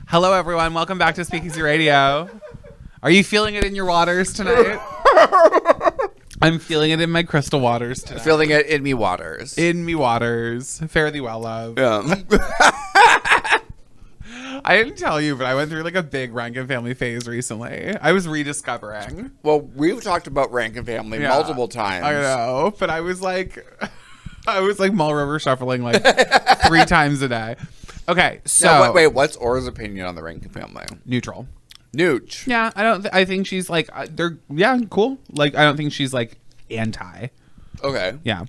Hello, everyone. Welcome back to SPKZ Radio. Are you feeling it in your waters tonight? I'm feeling it in my crystal waters tonight. Feeling it in me waters. In me waters. Fare thee well, love. Yeah. I didn't tell you, but I went through like a big Rankin Family phase recently. I was rediscovering. Well, we've talked about Rankin Family multiple times. I know, but I was like mull river shuffling like 3 times a day. Okay, so now, wait. What's Aura's opinion on the Rankin Family? Neutral. Nooch. Yeah, I think she's like they're cool. Like I don't think she's like anti. Okay. Yeah.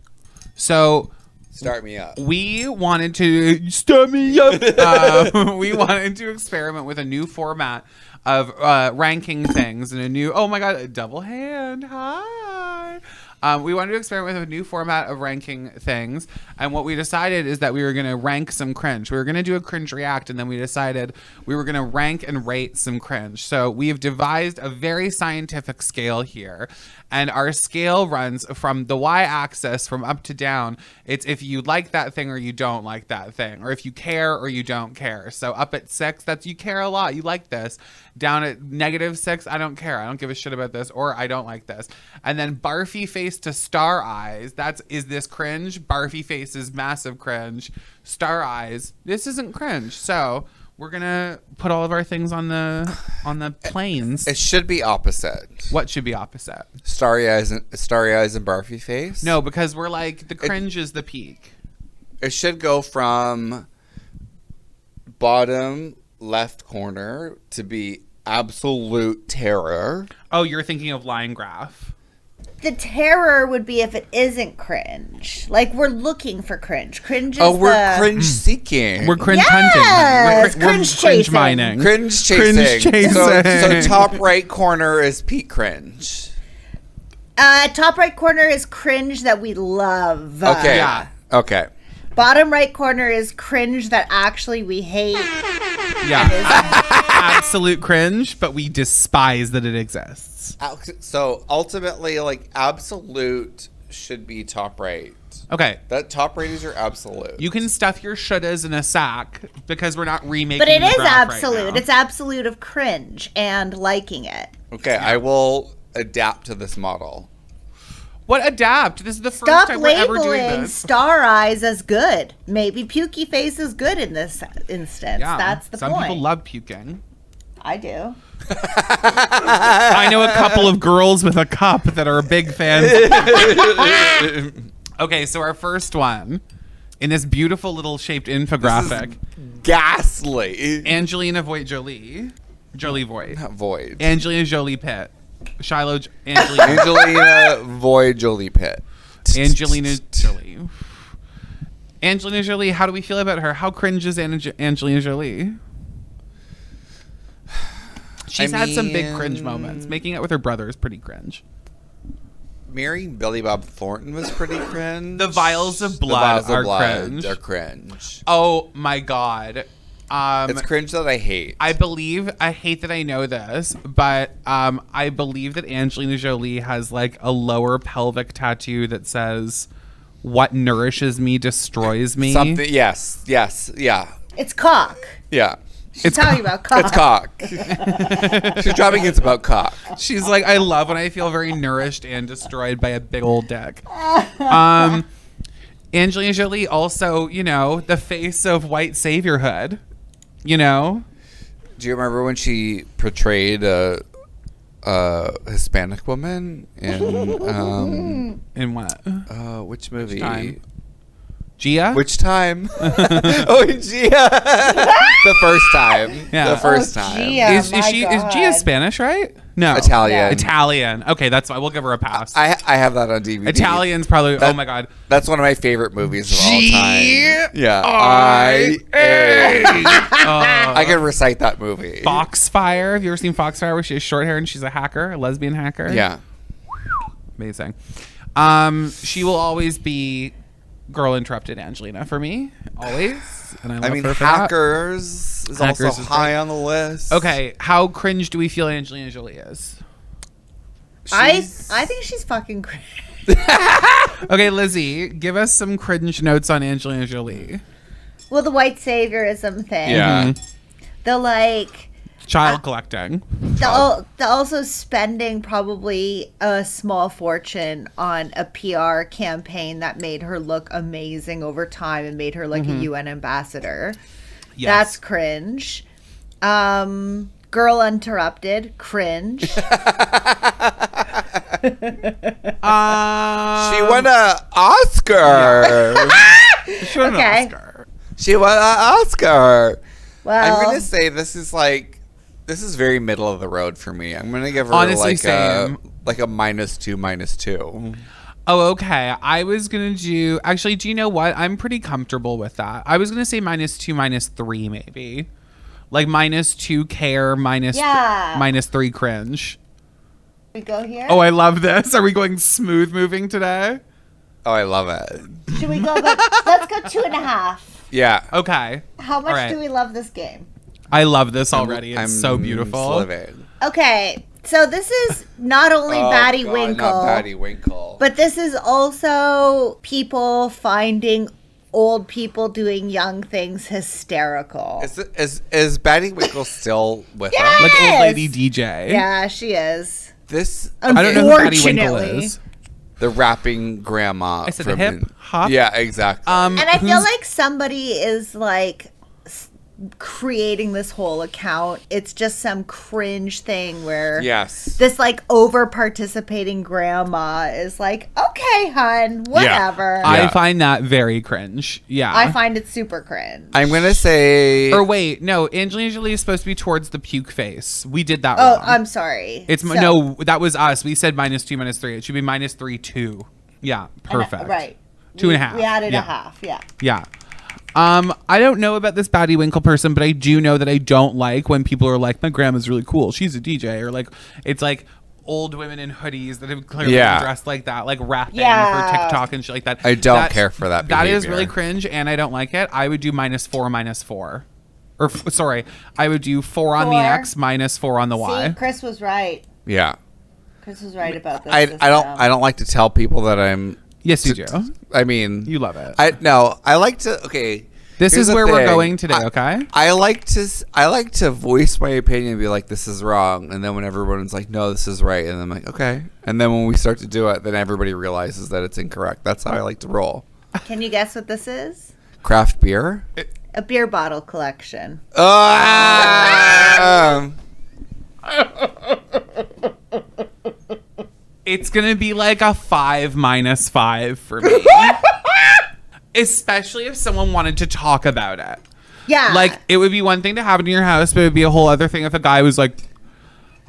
So start me up. We wanted to start me up. We wanted to experiment with a new format of ranking things and a new. Oh my god, a double hand. Hi. We wanted to experiment with a new format of ranking things, and what we decided is that we were going to rank some cringe. We were going to do a cringe react, and then we decided we were going to rank and rate some cringe. So we have devised a very scientific scale here, and our scale runs from the y-axis from up to down. It's if you like that thing or you don't like that thing, or if you care or you don't care. So up at 6, that's you care a lot, you like this. Down at -6, I don't care, I don't give a shit about this, or I don't like this. And then barfy face to star eyes, is this cringe? Barfy face is massive cringe. Star eyes, this isn't cringe. So we're gonna put all of our things on the planes. It should be opposite. What should be opposite? Starry eyes and barfy face. No, because we're like the cringe is the peak. It should go from bottom left corner to be absolute terror. Oh, you're thinking of line graph. The terror would be if it isn't cringe. Like, we're looking for cringe. Cringe is we're cringe seeking. We're cringe yes! hunting. We're cringe mining. Cringe chasing. Cringe chasing. So top right corner is peak cringe. Top right corner is cringe that we love. Okay. Yeah. Okay. Bottom right corner is cringe that actually we hate. Yeah. Absolute cringe, but we despise that it exists. So ultimately, like, absolute should be top right. Okay. That top right is your absolute. You can stuff your shouldas in a sack because we're not remaking. But it is graph absolute. Right now. It's absolute of cringe and liking it. Okay, I will adapt to this model. What adapt? This is the first Stop time we're ever doing labeling this. star eyes as good. Maybe pukey face is good in this instance. Yeah. That's the Some point. people love puking. I do. I know a couple of girls with a cup that are big fans. Okay, so our first one in this beautiful little shaped infographic. Ghastly. Angelina Jolie. Jolie Void. Not Void. Angelina Jolie Pitt. Shiloh Angelina. Angelina Void Jolie Pitt. Angelina Jolie. Angelina Jolie, how do we feel about her? How cringe is Angelina Jolie? She's had some big cringe moments. Making out with her brother is pretty cringe. Marrying Billy Bob Thornton was pretty cringe. The vials of blood are cringe. They're cringe. Oh my god. It's cringe that I hate. I hate that I know this, but I believe that Angelina Jolie has like a lower pelvic tattoo that says, "What nourishes me destroys me." Something. Yes. Yeah. It's cock. Yeah. She's talking about cock. It's cock. She's dropping hints about cock. She's like, I love when I feel very nourished and destroyed by a big old dick. Angelina Jolie also, the face of white saviorhood. Do you remember when she portrayed a Hispanic woman in what? Which movie? Which time? Gia? Which time? Oh, Gia. The first time. Yeah. The first time. Gia. Is my Gia God. Spanish, right? No. Italian. Italian. Okay, that's fine. We'll give her a pass. I have that on DVD. Italian's probably, oh my God. That's one of my favorite movies of all time. Yeah. I can recite that movie. Foxfire. Have you ever seen Foxfire where she has short hair and she's a hacker, a lesbian hacker? Yeah. Amazing. She will always be Girl Interrupted Angelina for me. Always. And I love her for Hackers that. is Hackers also is high great. on the list. Okay, how cringe do we feel Angelina Jolie is? I think she's fucking cringe. Okay, Lizzie, give us some cringe notes on Angelina Jolie. Well, the white saviorism thing. Yeah. Mm-hmm. The like Child collecting. the also spending probably a small fortune on a PR campaign that made her look amazing over time and made her like a UN ambassador. Yes. That's cringe. Girl Interrupted, cringe. She won an Oscar. She won Okay. an Oscar. She won an Oscar. Well, I'm gonna say this is very middle of the road for me. I'm gonna give her Honestly, like same. a -2. Oh, okay. I was going to do... Actually, do you know what? I'm pretty comfortable with that. I was going to say -2, -3 maybe. Like -2 care, -3 cringe. we go here. Oh, I love this. Are we going smooth moving today? Oh, I love it. Should we go? Let's go 2.5. Yeah. Okay. How much All right. do we love this game? I love this already. It's I'm so beautiful. Living. Okay, so this is not only Batty Winkle, Not Batty Winkle. but this is also people finding old people doing young things hysterical. Is Batty Winkle still with Yeah. us? Like old Yes! lady DJ. Yeah, she is. This I don't know who Batty Winkle Unfortunately. is. the rapping grandma. I said from the hip hop. Yeah, exactly. And I feel Who's- like somebody is like creating this whole account. It's just some cringe thing where yes. this like over participating grandma is like, okay, hun, whatever. Yeah. I find that very cringe. Yeah. I find it super cringe. I'm gonna say. Or wait, no. Angelina Jolie is supposed to be towards the puke face. We did that Oh, wrong. I'm sorry. It's So- no. That was us. We said -2, -3. It should be -3, 2. Yeah. Perfect. Right. 2.5. We added Yeah. a half. Yeah. Yeah. I don't know about this Batty Winkle person, but I do know that I don't like when people are like, my grandma's really cool. She's a DJ. Or like, it's like old women in hoodies that have clearly Yeah. been dressed like that, like rapping Yeah. for TikTok and shit like that. I don't care for that That is behavior. really cringe, and I don't like it. I would do -4, -4. Or, sorry, I would do 4 on the 4. X, -4 on the Y. See, Chris was right. Yeah. Chris was right about this. I system. don't like to tell people that I'm. Yes, you do. I mean, You love it. I like to. Okay. This here's is the where we're thing. going today, okay? I like to voice my opinion and be like, this is wrong, and then when everyone's like, no, this is right, and I'm like, okay, and then when we start to do it, then everybody realizes that it's incorrect. That's how I like to roll. Can you guess what this is? Craft beer. A beer bottle collection. It's gonna be like a 5 -5 for me. Especially if someone wanted to talk about it. Yeah. Like, it would be one thing to have it in your house, but it would be a whole other thing if a guy was like,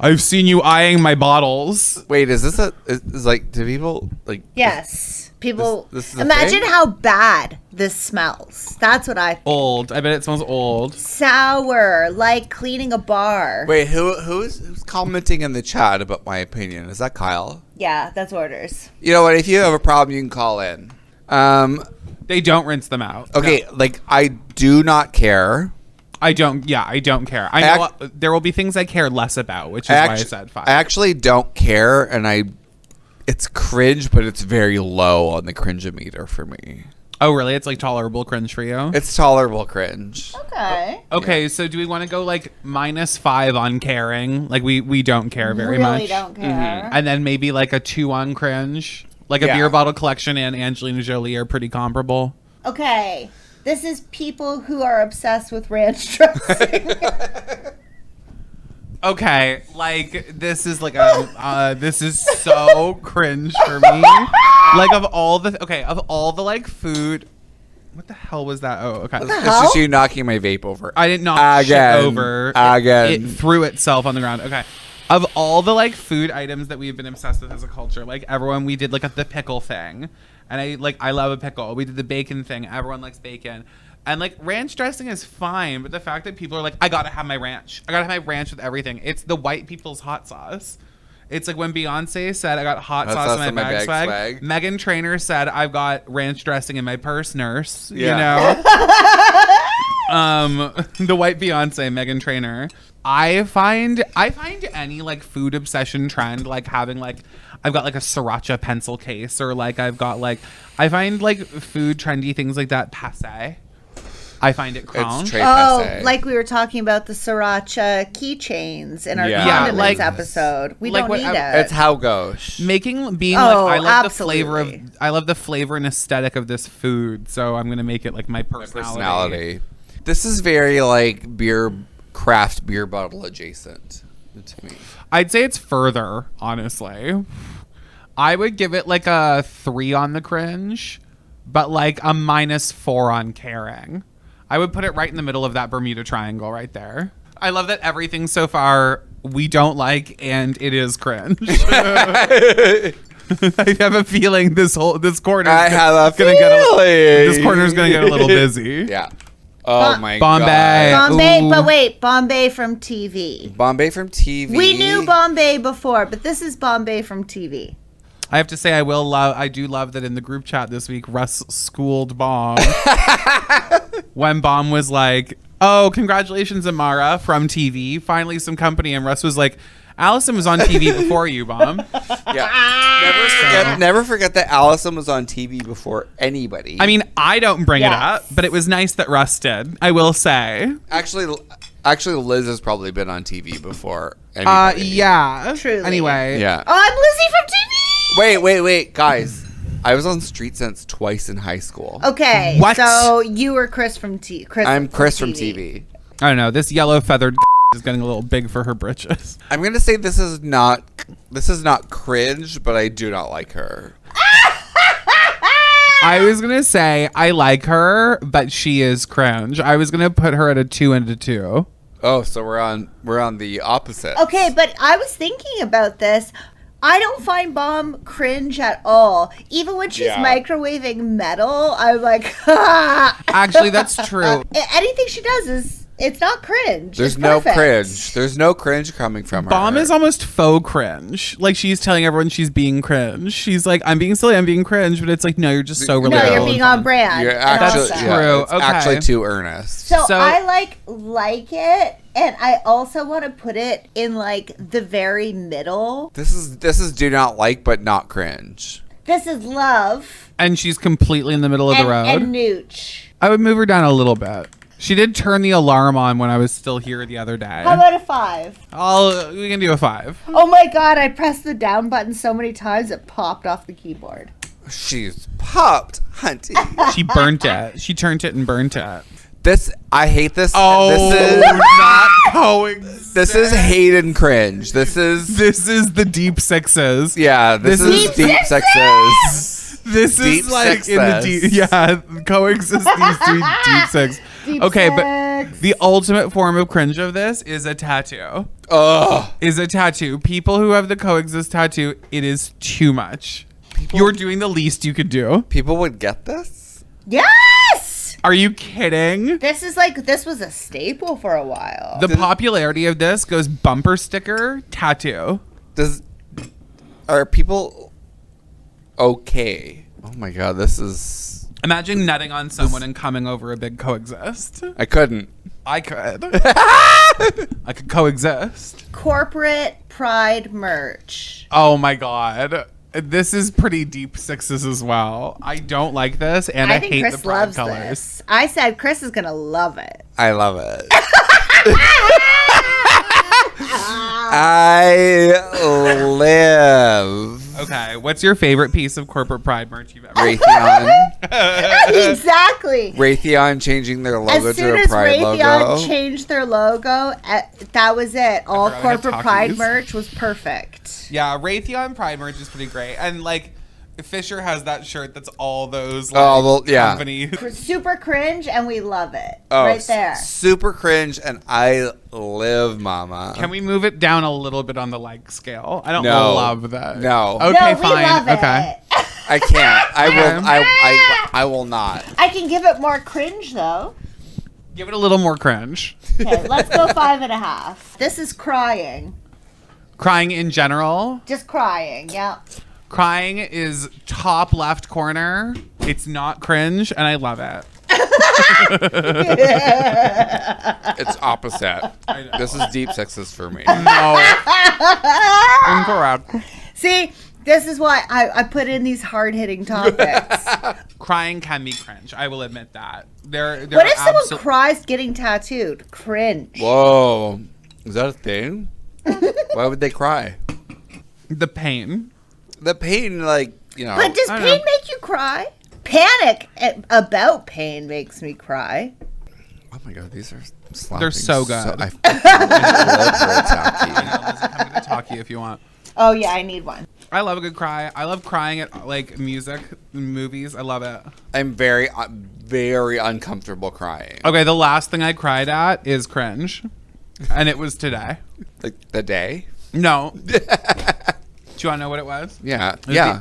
I've seen you eyeing my bottles. Wait, is this is like, do people like? Yes. People This is a imagine thing? how bad this smells. That's what I think. Old. I bet it smells old. Sour, like cleaning a bar. Wait, who's commenting in the chat about my opinion? Is that Kyle? Yeah, that's orders. You know what? If you have a problem, you can call in. They don't rinse them out. Okay, like I do not care. I don't care. I know there will be things I care less about, which is why I said 5. I actually don't care, and it's cringe, but it's very low on the cringe-o-meter for me. Oh, really? It's like tolerable cringe for you? It's tolerable cringe. Okay. Okay, so do we want to go like -5 on caring? Like we don't care very really much. don't care. And then maybe like a 2 on cringe. Like a Yeah. beer bottle collection and Angelina Jolie are pretty comparable. Okay. This is people who are obsessed with ranch dressing. Okay, like this is like this is so cringe for me. Like of all the like food. What the hell was that? Oh, okay. It's just you knocking my vape over. I didn't knock shit Again. over. Again. It threw itself on the ground. Okay. Of all the like food items that we've been obsessed with as a culture, like everyone, we did like the pickle thing, and I love a pickle. We did the bacon thing. Everyone likes bacon, and like ranch dressing is fine, but the fact that people are like, I gotta have my ranch. I gotta have my ranch with everything. It's the white people's hot sauce. It's like when Beyonce said, I got hot sauce in my bag swag. Meghan Trainor said, I've got ranch dressing in my purse, nurse. Yeah. You know? The white Beyonce, Meghan Trainor. I find any like food obsession trend, like having like, I've got like a sriracha pencil case, or like I've got like, I find like food trendy things like that passe. I find it cringe. It's très Oh, passé. like we were talking about the sriracha keychains in our Yeah. condiments like- episode. We like don't what- need it. It's how goes. Being Oh, like, I love absolutely. I love the flavor and aesthetic of this food, so I'm gonna make it like my personality. This is very like craft beer bottle adjacent to me. I'd say it's further, honestly. I would give it like a 3 on the cringe, but like a -4 on caring. I would put it right in the middle of that Bermuda Triangle right there. I love that everything so far we don't like, and it is cringe. I have a feeling this corner. This corner's gonna get a little busy. Yeah. Oh my Bombay. god. Bombay, Ooh. but wait, Bombay from TV. Bombay from TV. We knew Bombay before, but this is Bombay from TV. I have to say, I do love that in the group chat this week, Russ schooled Bomb when Bomb was like, "Oh, congratulations, Amara from TV, finally some company," and Russ was like, "Allysin was on TV before you, Bomb." Yeah. Never forget that Allysin was on TV before anybody. I mean, I don't bring it Yes. up, but it was nice that Russ did. I will say. actually, Liz has probably been on TV before anybody. Yeah. Truly. Anyway. Yeah. Oh, I'm Lizzie from TV. Wait, guys. I was on Street Sense twice in high school. Okay, What? so you were Chris from TV. I'm Chris from TV. I don't know. This yellow feathered is getting a little big for her britches. I'm gonna say this is not cringe, but I do not like her. I was gonna say I like her, but she is cringe. I was gonna put her at a 2 and a 2. Oh, so we're on the opposite. Okay, but I was thinking about this. I don't find Bomb cringe at all. Even when she's Yeah. microwaving metal, I'm like, Actually, that's true. anything she does it's not cringe. There's It's no perfect. cringe. There's no cringe coming from her. Bomb is almost faux cringe. Like she's telling everyone she's being cringe. She's like, I'm being silly, I'm being cringe, but it's like, no, you're just so No, relatable. you're being on brand. You're and actually, awesome. yeah, True, it's okay. actually too earnest. So So- I like it, and I also want to put it in like the very middle. This is do not like, but not cringe. This is love And she's completely in the middle of the road. and nooch. I would move her down a little bit. She did turn the alarm on when I was still here the other day. How about a 5? We can do a 5. Oh my god, I pressed the down button so many times it popped off the keyboard. She's popped, hunty. She burnt it. She turned it and burnt it. I hate this. Oh, this is not coexist. this is hate and cringe. This is the deep sixes. yeah. This This is is- deep sexes. This Deep is like in the sixes. deep. Yeah, coexist these three deep six. Deep Okay, sex. but the ultimate form of cringe of this is a tattoo. Ugh. Is a tattoo. People who have the coexist tattoo, it is too much. You're doing the least you could do. People would get this. Yes! Are you kidding? This was a staple for a while. The popularity of this goes bumper sticker, tattoo. Are people okay? Oh my god, this is. Imagine nutting on someone and coming over a big coexist. I couldn't. I could. I could coexist. Corporate pride merch. Oh my god. This is pretty deep sixes as well. I don't like this, and I think hate Chris the pride loves colors. this. I said Chris is gonna love it. I love it. I live. Okay, what's your favorite piece of corporate pride merch you've ever? Raytheon. Exactly. Raytheon changing their logo As to soon a as pride Raytheon logo. changed their logo, that was it. All forgot I had corporate pride Takis. merch was perfect. Yeah, Raytheon pride merch is pretty great, and like Fisher has that shirt that's all those like, Oh, well, yeah. companies. Super cringe, and we love it. Oh, right there. super cringe, and I live, mama. Can we move it down a little bit on the like scale? I don't No. love that. No. Okay, no, we fine. love it. Okay. I can't. I will. I will not. I can give it more cringe though. Give it a little more cringe. Okay, let's go 5.5. This is crying. Crying in general. Just crying. Yeah. Crying is top left corner. It's not cringe, and I love it. It's opposite. This is deep sexist for me. No. Incorrect. See, this is why I put in these hard-hitting topics. crying can be cringe. I will admit that. What if someone cries getting tattooed? Cringe. Whoa. Is that a thing? Why would they cry? The pain. The pain, like, you know. But does pain make you cry? Panic about pain makes me cry. Oh my God, these are slapping. They're so good. I love I'm going to talk to you if you want. Oh, yeah, I need one. I love a good cry. I love crying at like music, movies. I love it. I'm very, very uncomfortable crying. Okay, the last thing I cried at is Cringe. And it was today. Like the day? No. Do you want to know what it was? Yeah.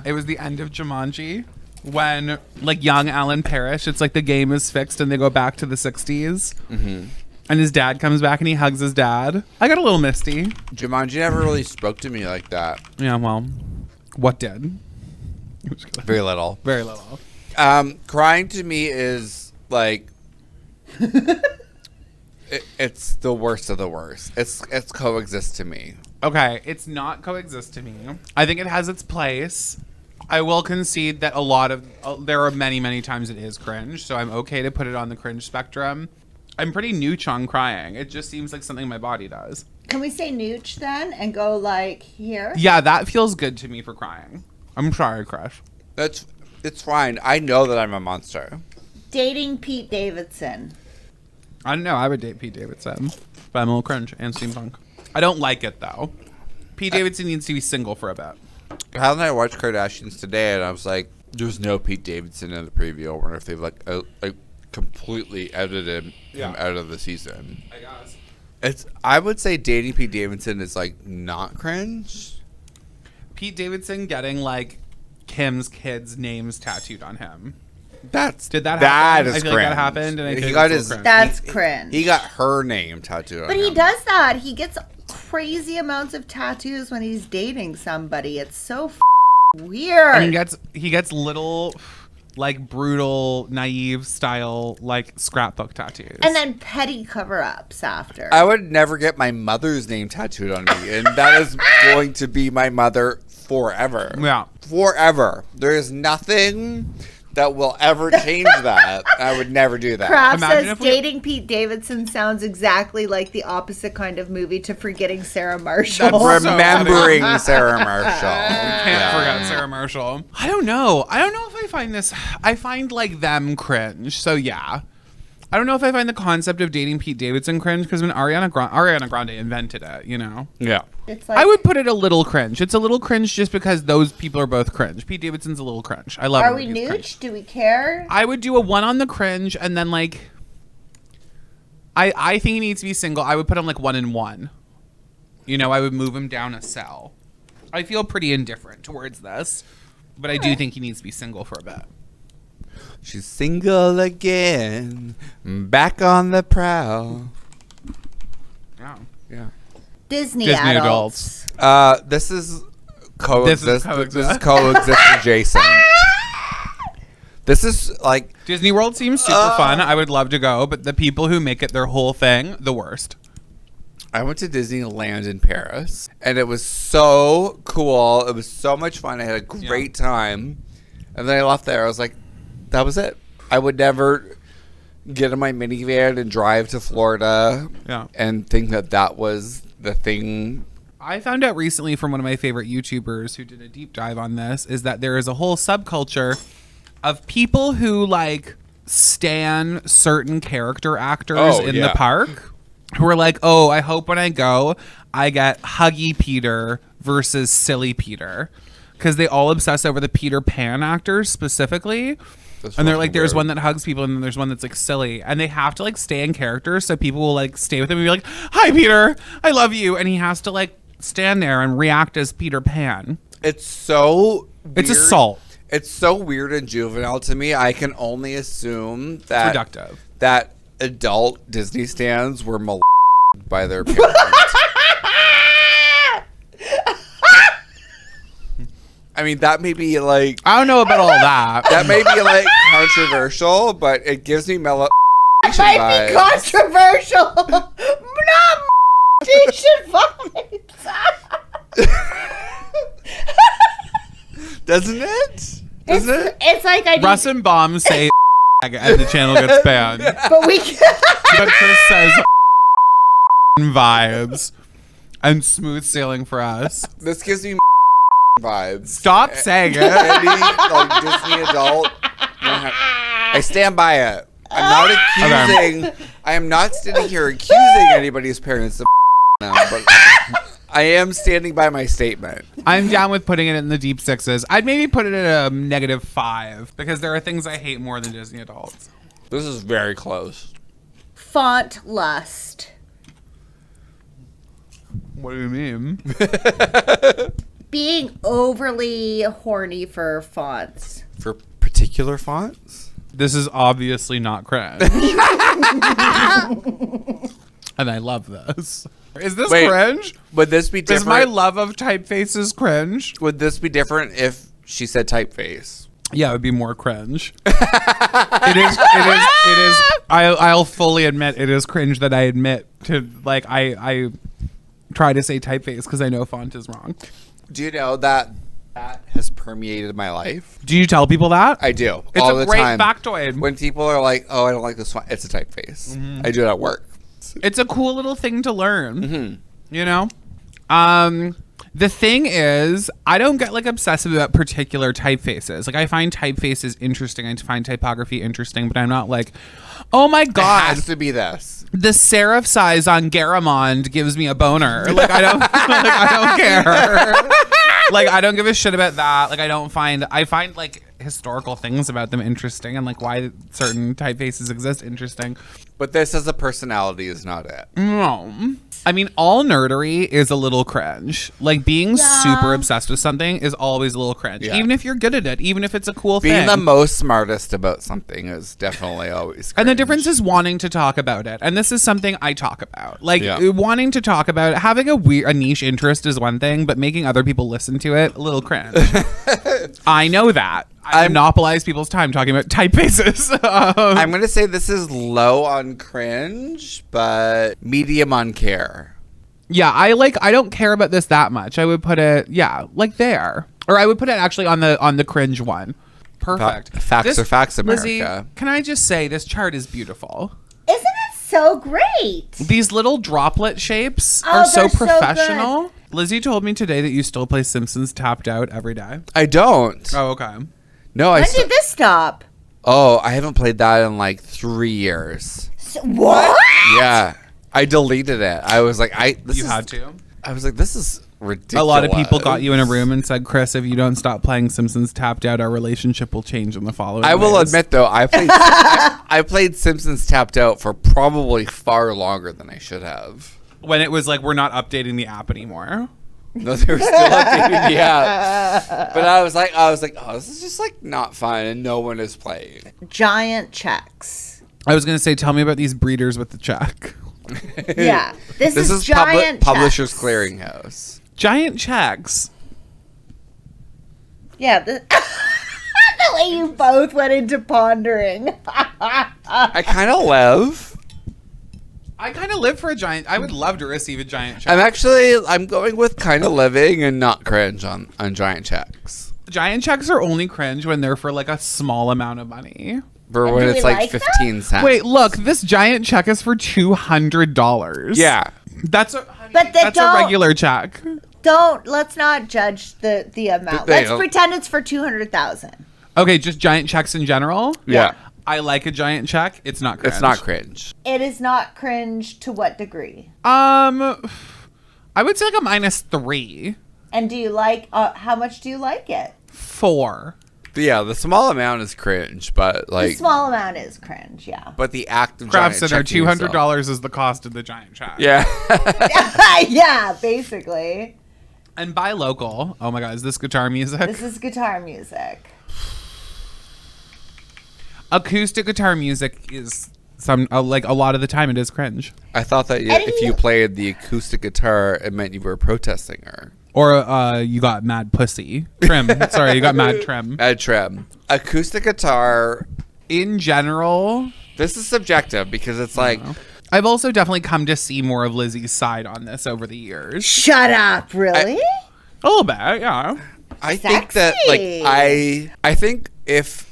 It was the end of Jumanji. When, like, young Alan Parrish, it's like the game is fixed and they go back to the 60s. Mm-hmm. And his dad comes back and he hugs his dad. I got a little misty. Jumanji never really spoke to me like that. Yeah, well, what did? Very little. Very little. Crying to me is like... it's the worst of the worst. It's coexist to me. Okay, it's not coexist to me. I think it has its place. I will concede that there are many, many times it is cringe, so I'm okay to put it on the cringe spectrum. I'm pretty nooch on crying. It just seems like something my body does. Can we say nooch then and go like here? Yeah, that feels good to me for crying. I'm sorry, Crush. It's fine. I know that I'm a monster. Dating Pete Davidson. I don't know. I would date Pete Davidson, but I'm a little cringe and steampunk. I don't like it though. Pete Davidson needs to be single for a bit. Hal and I watched Kardashians today, and I was like, "There's no Pete Davidson in the preview. I wonder if they've like completely edited him out of the season." I guess. I would say dating Pete Davidson is like not cringe. Pete Davidson getting like Kim's kids' names tattooed on him. Did that happen? That is I feel cringe. Like that happened, and he got his. Cringe. That's cringe. He got her name tattooed on him. But he does that. He gets crazy amounts of tattoos when he's dating somebody. It's so weird. And he gets little, like brutal, naive style, like scrapbook tattoos, and then petty cover-ups after. I would never get my mother's name tattooed on me, and that is going to be my mother forever. Yeah, forever. There is nothing that will ever change that. I would never do that. Kraft says dating Pete Davidson sounds exactly like the opposite kind of movie to Forgetting Sarah Marshall. Remembering Sarah Marshall. Can't forget Sarah Marshall. I don't know if I find this. I find like them cringe. So yeah. I don't know if I find the concept of dating Pete Davidson cringe because when Ariana Grande invented it, you know? Yeah. It's like, I would put it a little cringe. It's a little cringe just because those people are both cringe. Pete Davidson's a little cringe. I love him. Are we nooch? Do we care? I would do a 1 on the cringe and then like... I think he needs to be single. I would put him like 1 and 1. You know, I would move him down a cell. I feel pretty indifferent towards this. But I do think he needs to be single for a bit. She's single again, back on the prowl. Yeah. Disney adults. This is coexist adjacent. This is like Disney World seems super fun. I would love to go, but the people who make it their whole thing, the worst. I went to Disneyland in Paris, and it was so cool. It was so much fun. I had a great time, and then I left there. I was like, that was it. I would never get in my minivan and drive to Florida and think that was the thing. I found out recently from one of my favorite YouTubers who did a deep dive on this is that there is a whole subculture of people who like stan certain character actors in the park who are like, oh, I hope when I go, I get Huggy Peter versus Silly Peter. Because they all obsess over the Peter Pan actors specifically. And they're like, there's one that hugs people and then there's one that's like silly. And they have to like stay in character so people will like stay with him and be like, hi, Peter, I love you. And he has to like stand there and react as Peter Pan. It's so weird. It's assault. It's so weird and juvenile to me. I can only assume that productive. That adult Disney stans were molested by their parents. I mean, that may be like... I don't know about all that. That may be like controversial, but it gives me mellow It might be controversial. Not vibes. Doesn't it? Isn't it? It's like I Russ and Bomb say and the channel gets banned. but we But Chris says vibes and smooth sailing for us. This gives me vibes. Stop saying it. Any, like, Disney adult. I stand by it. I'm not accusing. I am not standing here accusing anybody's parents of them, but I am standing by my statement. I'm down with putting it in the deep sixes. I'd maybe put it at a -5 because there are things I hate more than Disney adults. This is very close. font lust. What do you mean? Being overly horny for fonts. For particular fonts? This is obviously not cringe. And I love this. Is this cringe? Would this be different? Is my love of typefaces cringe? Would this be different if she said typeface? Yeah, it would be more cringe. It is. I'll fully admit it is cringe that I admit to, like, I try to say typeface because I know font is wrong. Do you know that has permeated my life? Do you tell people that? I do. It's all a the great time. factoid. When people are like, oh, I don't like this font, it's a typeface. Mm-hmm. I do it at work. It's a cool little thing to learn. Mm-hmm. You know? The thing is, I don't get like obsessive about particular typefaces. Like, I find typefaces interesting. I find typography interesting, but I'm not like, oh my God. It has to be this. The serif size on Garamond gives me a boner. Like, I don't, like, I don't care. Like, I don't give a shit about that. Like, I find like historical things about them interesting and like why certain typefaces exist interesting. But this as a personality is not it. No. I mean, all nerdery is a little cringe. Like, being super obsessed with something is always a little cringe. Yeah. Even if you're good at it, even if it's a cool thing. Being the most smartest about something is definitely always cringe. And the difference is wanting to talk about it. And this is something I talk about. Like, wanting to talk about it, having a niche interest is one thing, but making other people listen to it, a little cringe. I know that. I monopolize people's time talking about typefaces. I'm going to say this is low on cringe, but medium on care. Yeah, I don't care about this that much. I would put it, like there. Or I would put it actually on the cringe one. Perfect. Facts are facts, America. Lizzie, can I just say this chart is beautiful? Isn't it so great? These little droplet shapes are so professional. So Lizzie told me today that you still play Simpsons Tapped Out every day. I don't. Oh, okay. No, when did this stop? Oh, I haven't played that in like 3 years. What? Yeah. I deleted it. I was like, had to? I was like, this is ridiculous. A lot of people got you in a room and said, Chris, if you don't stop playing Simpsons Tapped Out, our relationship will change in the following I will days. admit, though, I played Simpsons Tapped Out for probably far longer than I should have. When it was like, we're not updating the app anymore. No, they were still updating the app. But I was like, oh, this is just like not fun, and no one is playing. Giant checks. I was gonna say, tell me about these breeders with the check. Yeah, this is giant Publishers checks. Clearinghouse. Giant checks. Yeah, the way you both went into pondering. I kind of live. I kind of live for a giant. I would love to receive a giant check. I'm going with kind of living and not cringe on giant checks. Giant checks are only cringe when they're for like a small amount of money. For when it's like 15 cents. Wait, look, this giant check is for $200. Yeah. That's a regular check. Let's not judge the amount. Let's pretend it's for 200,000. Okay, just giant checks in general? Yeah. I like a giant check. It's not cringe. It's not cringe. It is not cringe to what degree? I would say like a -3. And do you like, how much do you like it? 4. Yeah, the small amount is cringe, but like... The small amount is cringe, yeah. But the act of Craft giant Center, checking $200 is the cost of the giant check. Yeah. Yeah, basically. And buy local. Oh my God, is this guitar music? This is guitar music. Acoustic guitar music is like a lot of the time it is cringe. I thought that if you played the acoustic guitar, it meant you were a protest singer. Or you got mad pussy. Trim. Sorry, you got mad trim. Mad trim. Acoustic guitar. In general. This is subjective because it's like... I've also definitely come to see more of Lizzie's side on this over the years. Shut up, really? A little bit, yeah. I think that I think if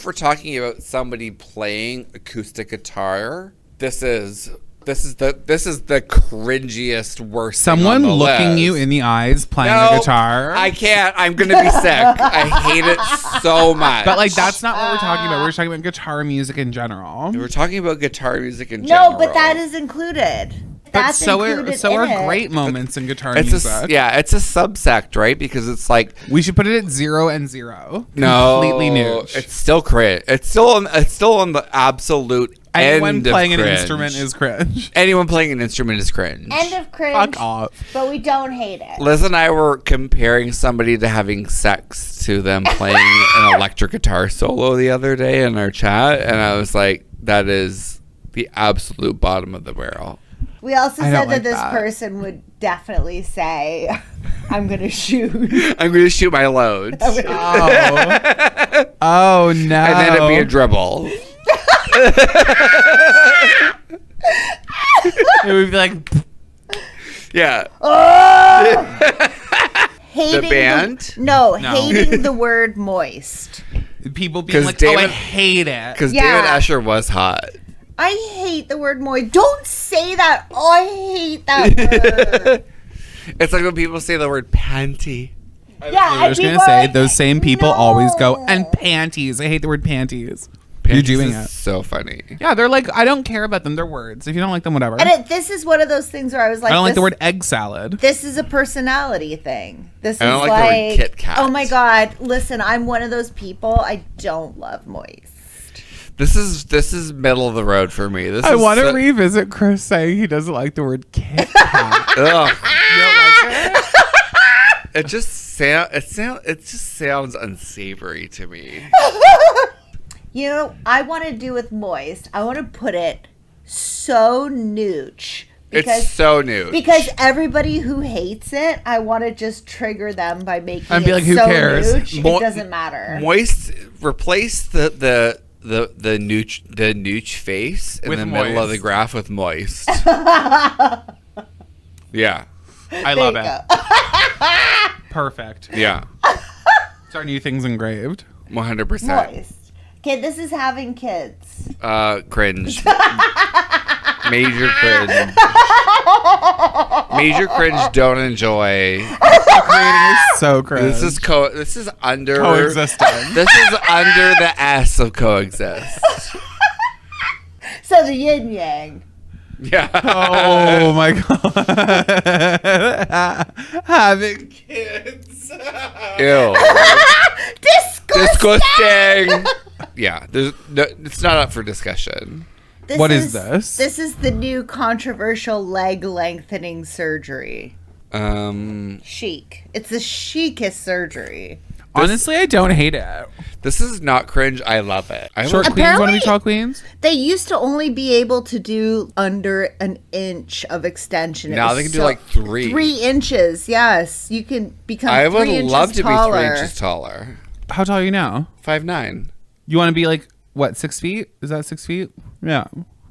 we're talking about somebody playing acoustic guitar, this is the cringiest worst. Someone thing on the looking list. you in the eyes playing No, the guitar. I can't. I'm gonna be sick. I hate it so much. But like that's not what we're talking about. We're talking about guitar music in general. We're talking about guitar music in general. No, but that is included. But That's so included are in it. great moments in guitar It's music. it's a subsect, right? Because it's like We should put it at 0 and 0. no, Completely new. It's still cringe. It's still on the absolute Anyone end playing of an cringe. instrument is cringe. Anyone playing an instrument is cringe. End of cringe. Fuck off. But we don't hate it. Liz and I were comparing somebody to having sex to them playing an electric guitar solo the other day in our chat, and I was like, that is the absolute bottom of the barrel. We also I said don't that like this that. person would definitely say, I'm going to shoot. I'm going to shoot my loads. Oh. Oh no. And then it'd be a dribble. It would be like Yeah. Hating The band? No. hating the word moist. people being 'Cause like, oh, I David- hate it. Because Yeah. David Escher was hot. I hate the word moist. Don't say that. Oh, I hate that word. It's like when people say the word panty. I was going to say, those same people always go, and panties. I hate the word panties. You're Panties doing is it. so funny. Yeah, they're like, I don't care about them. They're words. If you don't like them, whatever. This is one of those things where I was like, I don't like this- the word egg salad. This is a personality thing. This I don't is like the word Kit Kat. Oh my God. Listen, I'm one of those people. I don't love moist. This is middle of the road for me. This I is want to so- revisit Chris saying he doesn't like the word Kit Kat. Ugh. You don't like it? It just sounds unsavory to me. You know, I want to do with moist. I want to put it so nooch. It's so new. Because everybody who hates it, I want to just trigger them by making And be it like, who so cares? nooch, Mo- it doesn't matter. Moist. Replace the nooch face in With the middle of moist. the graph with moist. Yeah. I There love you it. go. Perfect. Yeah. It's our new things engraved. 100%. Moist. Okay, this is having kids. Cringe. Major cringe. Major cringe. Don't enjoy. Creating is so cringe. This is under coexisting. This is under the S of coexist. So the yin yang. Yeah. Oh my god. Having kids. Ew. Disgusting. Yeah. It's not up for discussion. What is this? This is the new controversial leg lengthening surgery. Chic. It's the chicest surgery. Honestly, I don't hate it. This is not cringe. I love it. Short queens want to be tall queens? They used to only be able to do under an inch of extension. It Now was they can do like 3. 3 inches. Yes, you can become. I would 3 inches love to taller. be 3 inches taller. How tall are you now? 5'9". You want to be like, what, 6 feet? Is that 6 feet? Yeah.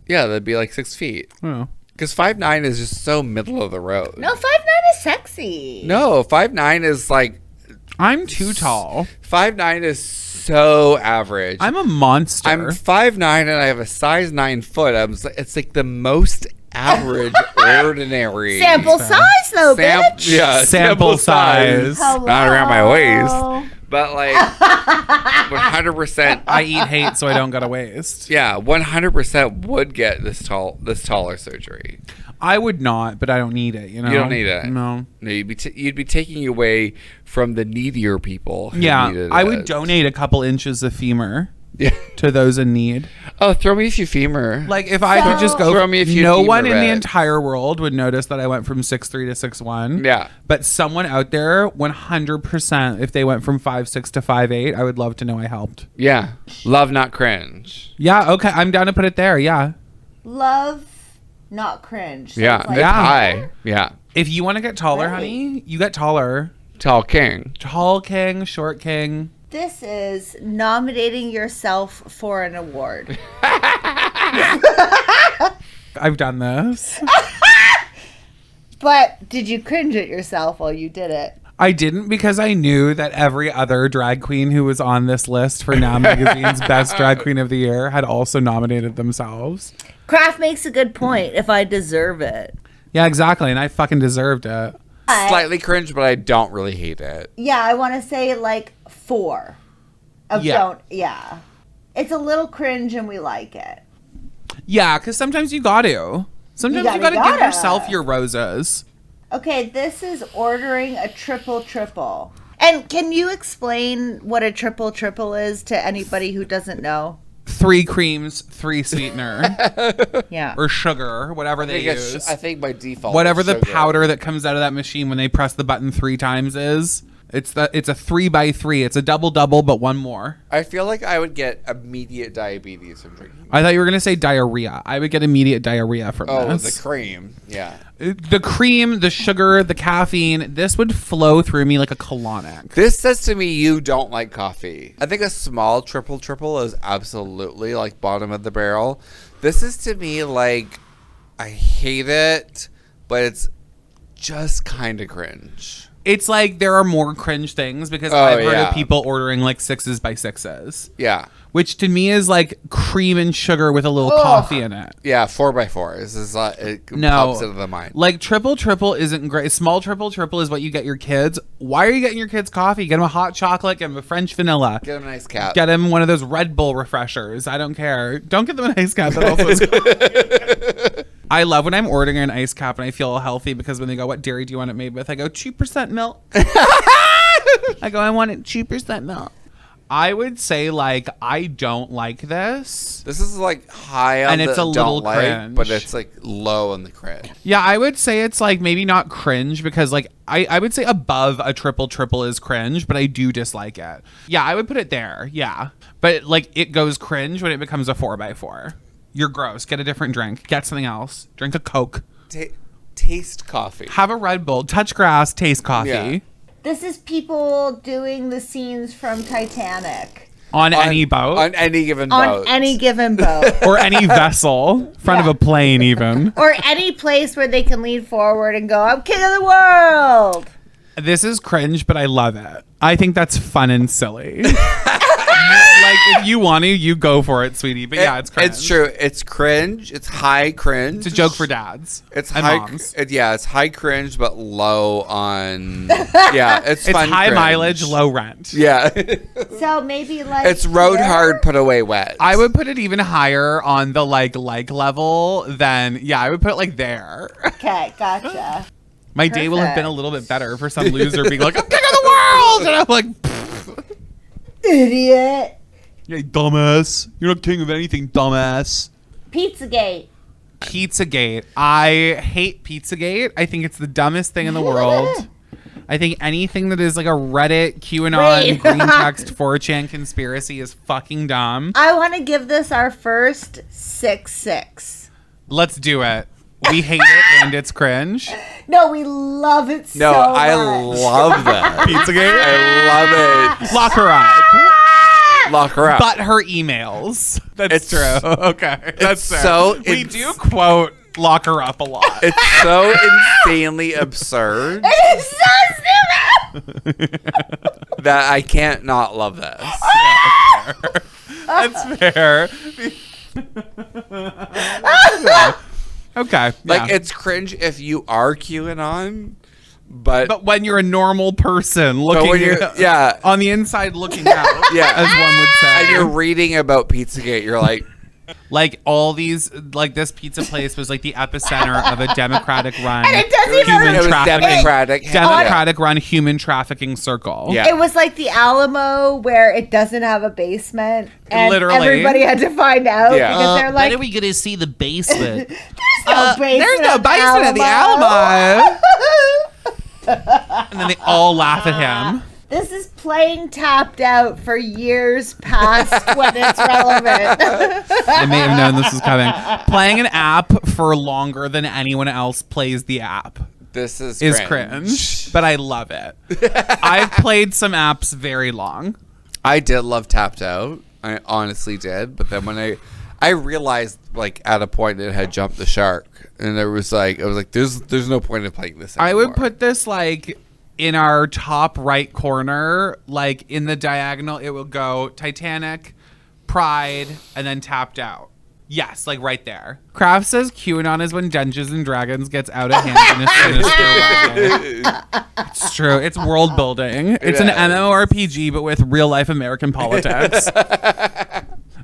Yeah, that'd be like 6 feet. Oh. Because 5'9" is just so middle of the road. No, 5'9" is sexy. No, 5'9" is like I'm too tall. 5'9" is so average. I'm a monster. I'm 5'9" and I have a size 9 foot. It's like the most average, ordinary Sample size, though, bitch. Yeah, Sample size. Hello. Not around my waist, but like 100%. I eat hate, so I don't got a waist. Yeah, 100% would get this taller surgery. I would not, but I don't need it. You know, You don't need it. No. No, you'd be taking away from the needier people. Who Yeah, needed I it. would donate a couple inches of femur Yeah. to those in need. Oh, throw me a few femur. Like if I could just go, Throw me a few no femur one in the red. entire world would notice that I went from 6'3" to 6'1". Yeah. But someone out there, 100%, if they went from 5'6" to 5'8", I would love to know I helped. Yeah. Love, not cringe. Yeah, okay, I'm down to put it there. Yeah. Love, not cringe. Yeah. Sounds like- It's high. Yeah. If you want to get taller, Right. honey, you get taller. Tall king. Tall king, short king. This is nominating yourself for an award. I've done this. But did you cringe at yourself while you did it? I didn't because I knew that every other drag queen who was on this list for Now Magazine's Best Drag Queen of the Year had also nominated themselves. Kraft makes a good point. If I deserve it. Yeah, exactly. And I fucking deserved it. Slightly cringe, but I don't really hate it. Yeah, I want to say like 4. Yeah. It's a little cringe and we like it. Yeah, because sometimes you got to. Sometimes you gotta give yourself your roses. Okay, this is ordering a triple. And can you explain what a triple is to anybody who doesn't know? 3 creams, 3 sweetener. Yeah. Or sugar, whatever they use. I think by default. Whatever the powder that comes out of that machine when they press the button 3 times is. It's a 3x3. It's a double, but one more. I feel like I would get immediate diabetes from drinking. I thought you were going to say diarrhea. I would get immediate diarrhea from this. Oh, the cream. Yeah. The cream, the sugar, the caffeine, this would flow through me like a colonic. This says to me you don't like coffee. I think a small triple is absolutely like bottom of the barrel. This is to me like I hate it, but it's just kind of cringe. It's like there are more cringe things because I've heard of people ordering like 6s by 6s. Yeah. Which to me is like cream and sugar with a little coffee in it. Yeah, 4x4. This is it pops into the mind. Like triple isn't great. Small triple is what you get your kids. Why are you getting your kids coffee? Get them a hot chocolate, get them a French vanilla. Get them a nice cap. Get them one of those Red Bull refreshers. I don't care. Don't get them an ice cap. That also is good. I love when I'm ordering an ice cap and I feel healthy because when they go, what dairy do you want it made with? I go, 2% milk. I go, I want it 2% milk. I would say, like, I don't like this. This is, like, high on and it's a little cringe. But it's, like, low on the cringe. Yeah, I would say it's, like, maybe not cringe because, like, I would say above a triple is cringe, but I do dislike it. Yeah, I would put it there. Yeah. But, like, it goes cringe when it becomes a 4x4. You're gross. Get a different drink. Get something else. Drink a Coke. Taste coffee. Have a Red Bull. Touch grass. Taste coffee. Yeah. This is people doing the scenes from Titanic. On any boat? On any given boat. On any given boat. Or any vessel. Front of a plane even. Or any place where they can lean forward and go, I'm king of the world. This is cringe, but I love it. I think that's fun and silly. Like, if you want to, you go for it, sweetie. But yeah, it's cringe. It's true. It's cringe. It's high cringe. It's a joke for dads. It's and high. Moms. It's high cringe, but low on. Yeah, it's fun. It's high cringe. mileage, low rent. Yeah. So maybe like it's road hard, put away wet. I would put it even higher on the like level than I would put it like there. Okay, gotcha. My day will have been a little bit better for some loser being like, I'm king of the world, and I'm like, pfft. Idiot. Yeah, dumbass. You're not king of anything, dumbass. Pizzagate. Pizzagate. I hate Pizzagate. I think it's the dumbest thing in the world. I think anything that is like a Reddit, QAnon, green text, 4chan conspiracy is fucking dumb. I want to give this our first 6/6. Let's do it. We hate it and it's cringe. No, we love it so much. I love that. Pizzagate? I love it. Lock her up. Lock her up. But her emails. That's true. Okay. That's fair. So we do quote lock her up a lot. It's so insanely absurd. It is so stupid. That I can't not love this. That's fair. Okay. Like, it's cringe if you are QAnon, but when you're a normal person looking on the inside looking out, as one would say. And you're reading about Pizzagate, you're like all these, like this pizza place was like the epicenter of a Democratic run Democratic run human trafficking circle. Yeah. It was like the Alamo where it doesn't have a basement and literally everybody had to find out because they're like, when are we gonna see the basement? There's no basement at the Alamo. And then they all laugh at him. This is playing Tapped Out for years past when it's relevant. They may have known this was coming. Playing an app for longer than anyone else plays the app. This is cringe, but I love it. I've played some apps very long. I did love Tapped Out. I honestly did. But then when I realized, like, at a point it had jumped the shark. And I was like, there's no point in playing this anymore. I would put this, like, in our top right corner, like in the diagonal, it will go Titanic, Pride, and then Tapped Out. Yes, like right there. Kraft says QAnon is when Dungeons and Dragons gets out of hand in a sinister way. It's true. It's world building. It's an MMORPG, but with real life American politics.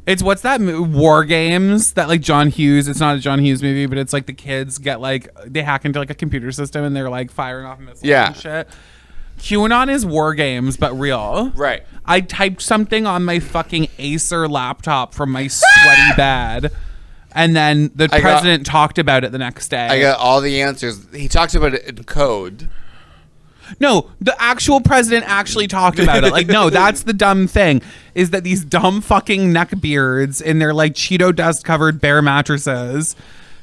It's what's that War Games that like John Hughes. It's not a John Hughes movie, but it's like the kids get like they hack into like a computer system and they're like firing off missiles and shit. QAnon is War Games, but real. Right. I typed something on my fucking Acer laptop from my sweaty bed, and then the president talked about it the next day. I got all the answers. He talked about it in code. No, the actual president actually talked about it. Like, no, that's the dumb thing, is that these dumb fucking neckbeards in their like Cheeto dust covered bear mattresses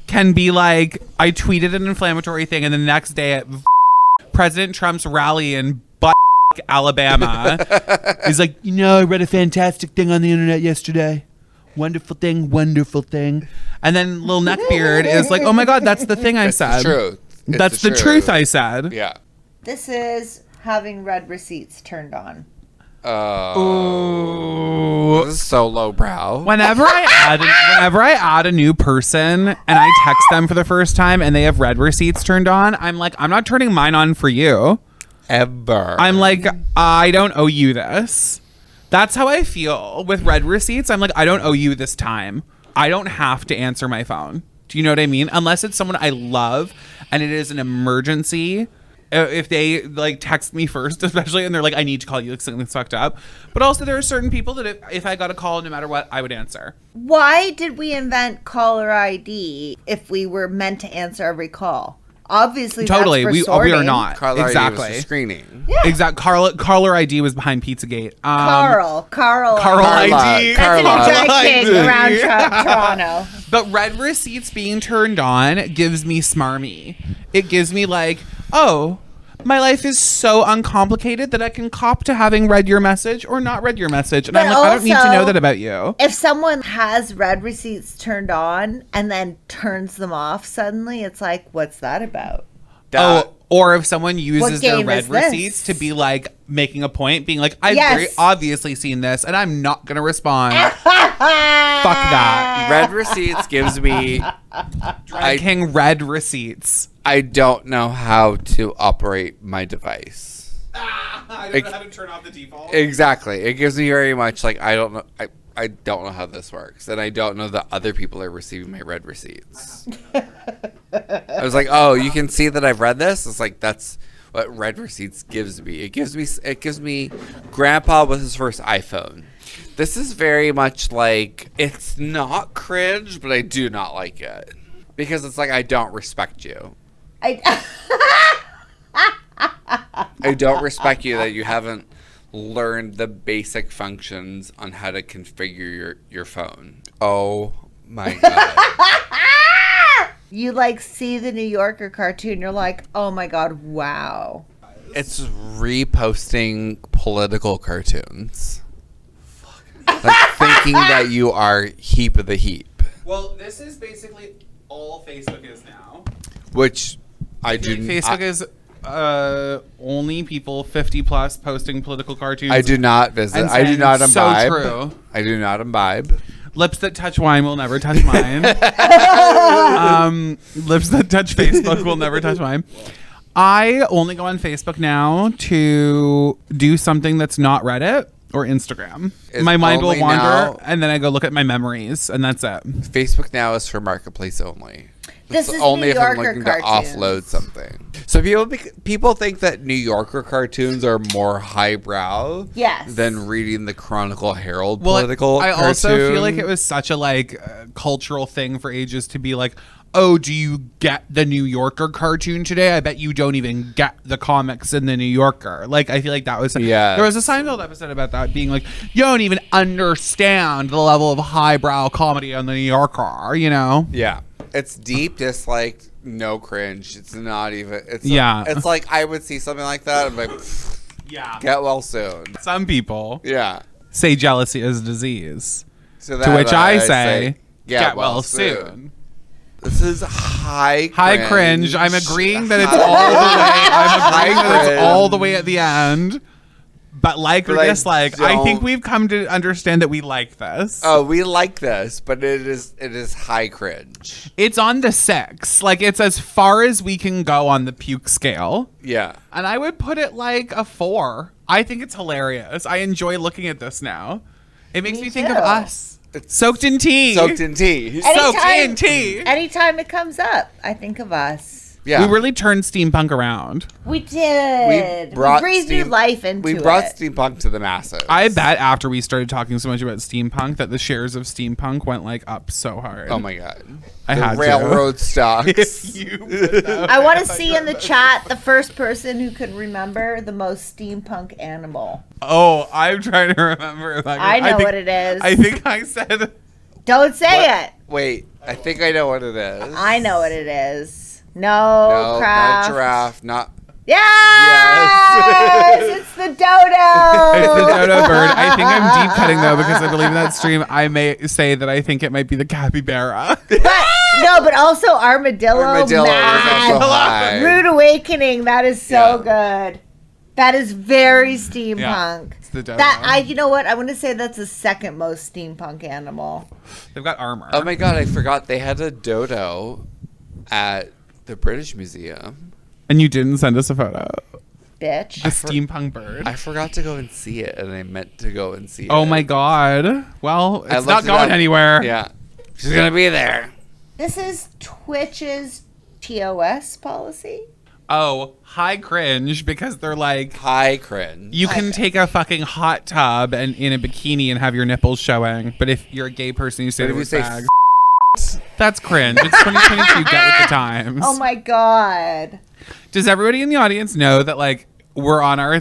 can be like, I tweeted an inflammatory thing, and the next day at President Trump's rally in Alabama is like, you know, I read a fantastic thing on the internet yesterday. Wonderful thing. And then little neckbeard is like, oh my God, that's the thing I said. That's the truth. That's the truth I said. Yeah. This is having read receipts turned on. Ooh. This is so lowbrow. Whenever I add a new person and I text them for the first time and they have read receipts turned on, I'm like, I'm not turning mine on for you. Ever. I'm like, I don't owe you this. That's how I feel with read receipts. I'm like, I don't owe you this time. I don't have to answer my phone. Do you know what I mean? Unless it's someone I love and it is an emergency. If they like text me first, especially, and they're like, I need to call you, like something's fucked up. But also there are certain people that if I got a call, no matter what, I would answer. Why did we invent caller ID if we were meant to answer every call? Obviously, totally. That's for we sorting. are not. Caller exactly. ID was for screening. Yeah. Exactly. Caller ID was behind Pizzagate. Carl ID. That's Carla. an drag king around Toronto. But read receipts being turned on gives me smarmy. It gives me like, oh, my life is so uncomplicated that I can cop to having read your message or not read your message. And But I'm like, I don't need to know also, that about you. If someone has read receipts turned on and then turns them off suddenly, it's like, what's that about? Or if someone uses their game read is this? receipts to be like making a point, being like, I've Yes. very obviously seen this and I'm not going to respond. Fuck that. Red receipts gives me... King read receipts. I don't know how to operate my device. I don't know how to turn off the default. Exactly. It gives me very much like, I don't know. I don't know how this works. And I don't know that other people are receiving my read receipts. I was like, oh, you can see that I've read this? It's like, that's what read receipts gives me. It gives me grandpa with his first iPhone. This is very much like, it's not cringe, but I do not like it. Because it's like, I don't respect you. I don't respect you that you haven't learned the basic functions on how to configure your phone. Oh my God. You like see the New Yorker cartoon, you're like, oh my God, wow. It's reposting political cartoons. Like thinking that you are heap of the heap. Well, this is basically all Facebook is now. Which I do not. Facebook is only people 50 plus posting political cartoons. I do not visit. And I do not saying, imbibe. So true. I do not imbibe. Lips that touch wine will never touch mine. Lips that touch Facebook will never touch mine. I only go on Facebook now to do something that's not Reddit or Instagram. It's my mind will only wander, now- and then I go look at my memories, and that's it. Facebook now is for marketplace only. This It's is only New if I'm Yorker looking cartoons. to offload something. So people think that New Yorker cartoons are more highbrow Yes. than reading the Chronicle Herald Well, political I also cartoon. feel like it was such a cultural thing for ages to be like, oh, do you get the New Yorker cartoon today? I bet you don't even get the comics in the New Yorker. Like, I feel like that was... Yeah. There was a Seinfeld episode about that being like, you don't even understand the level of highbrow comedy on the New Yorker, you know? Yeah. It's deep, just like no cringe. It's not even... It's Yeah. It's like I would see something like that and be like, Yeah. get well soon. Some people Yeah. say jealousy is a disease. So To which I say, get well soon. This is high cringe. I'm agreeing that it's all the way. I'm agreeing that it's all the way at the end. But like or dislike, I think we've come to understand that we like this. Oh, we like this, but it is high cringe. It's on the 6. Like, it's as far as we can go on the puke scale. Yeah. And I would put it like a 4. I think it's hilarious. I enjoy looking at this now. It makes me think of us. Soaked in tea. Soaked in tea. Soaked in tea. Anytime it comes up, I think of us. Yeah. We really turned steampunk around. We did. We breathed new life into it. We brought steampunk to the masses. I bet after we started talking so much about steampunk that the shares of steampunk went like up so hard. Oh my God. I had railroad stocks. I want to see in the chat the first person who could remember the most steampunk animal. Oh, I'm trying to remember. I know what it is. I think I said... Don't say it. Wait, I think I know what it is. I know what it is. No, Kraft. Not giraffe. Not... Yes! It's the dodo! It's the dodo bird. I think I'm deep cutting though because I believe in that stream I may say that I think it might be the capybara. But also armadillo. Armadillo is also high. Rude Awakening. That is so good. That is very steampunk. Yeah, it's the dodo. You know what? I want to say that's the second most steampunk animal. They've got armor. Oh my God, I forgot they had a dodo at the British Museum. And you didn't send us a photo. Bitch. The steampunk bird. I forgot to go and see it, and I meant to go and see it. Oh my God. Well, it's not going up. anywhere. Yeah. She's going to be there. This is Twitch's TOS policy. Oh, high cringe because they're like... High cringe. You can take a fucking hot tub and in a bikini and have your nipples showing. But if you're a gay person, you say the word bag. That's cringe. It's 2022. Get with the times. Oh my God. Does everybody in the audience know that like we're on our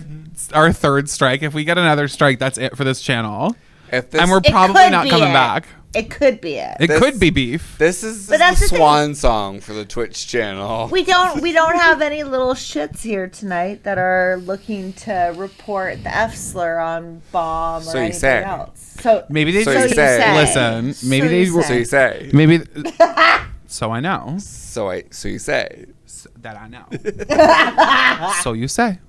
third strike? If we get another strike, that's it for this channel. And we're probably not coming back. It could be it. It could be beef. This is the swan song for the Twitch channel. We don't have any little shits here tonight that are looking to report the F slur on Bomb or anything else. So maybe they just say. Listen, maybe they so you say. Maybe so I know. So you say. That I know. So you say.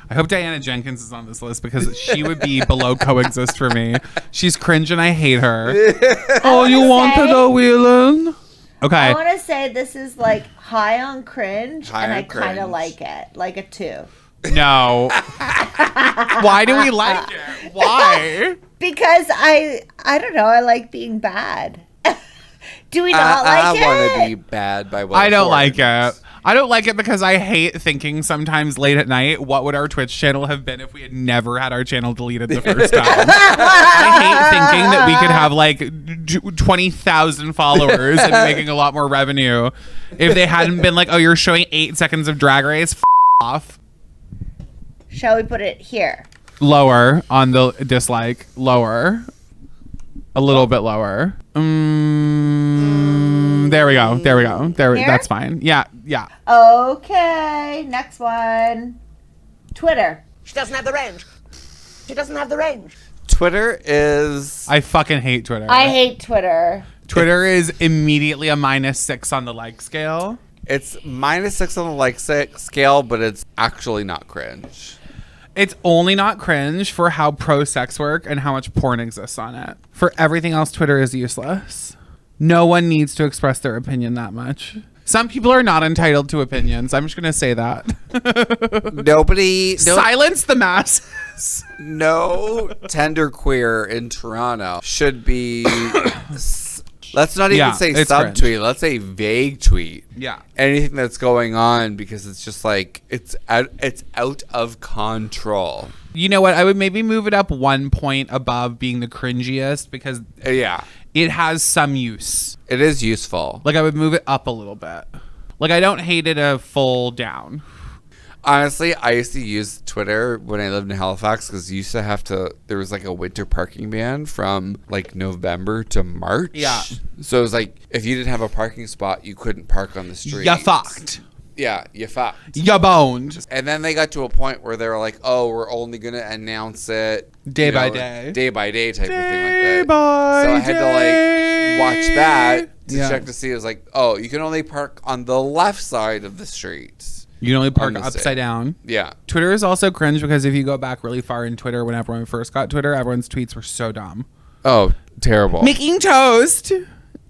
I hope Diana Jenkins is on this list because she would be below coexist for me. She's cringe and I hate her. Oh, you want to go wheeling? Okay. I want to say this is like high on cringe, and I kind of like it, like a 2. No. Why do we like it? Why? Because I don't know. I like being bad. Do we not like it? I want to be bad by what I don't like it. I don't like it because I hate thinking sometimes late at night, what would our Twitch channel have been if we had never had our channel deleted the first time? I hate thinking that we could have like 20,000 followers and making a lot more revenue if they hadn't been like, oh, you're showing 8 seconds of Drag Race. Off. Shall we put it here? Lower on the dislike. Lower. A little bit lower. There we go. That's fine. Yeah. Okay. Next one. Twitter. She doesn't have the range. Twitter is... I fucking hate Twitter. I hate Twitter. Twitter is immediately a -6 on the like scale. It's -6 on the like scale, but it's actually not cringe. It's only not cringe for how pro sex work and how much porn exists on it. For everything else, Twitter is useless. No one needs to express their opinion that much. Some people are not entitled to opinions. I'm just going to say that. Nobody... Silence the masses. No tender queer in Toronto should be... Let's not even say subtweet. Let's say vague tweet. Yeah. Anything that's going on because it's just like it's out of control. You know what? I would maybe move it up 1 point above being the cringiest because it has some use. It is useful. Like I would move it up a little bit. Like I don't hate it a full down. Honestly, I used to use Twitter when I lived in Halifax because there was like a winter parking ban from like November to March. Yeah. So it was like, if you didn't have a parking spot, you couldn't park on the street. You fucked. Yeah, you fucked. You boned. And then they got to a point where they were like, oh, we're only going to announce it day by day type of thing like that. So I had to like watch that to check to see. It was like, oh, you can only park on the left side of the street. You can only park upside down. Yeah. Twitter is also cringe because if you go back really far in Twitter, when everyone first got Twitter, everyone's tweets were so dumb. Oh, terrible. Making toast.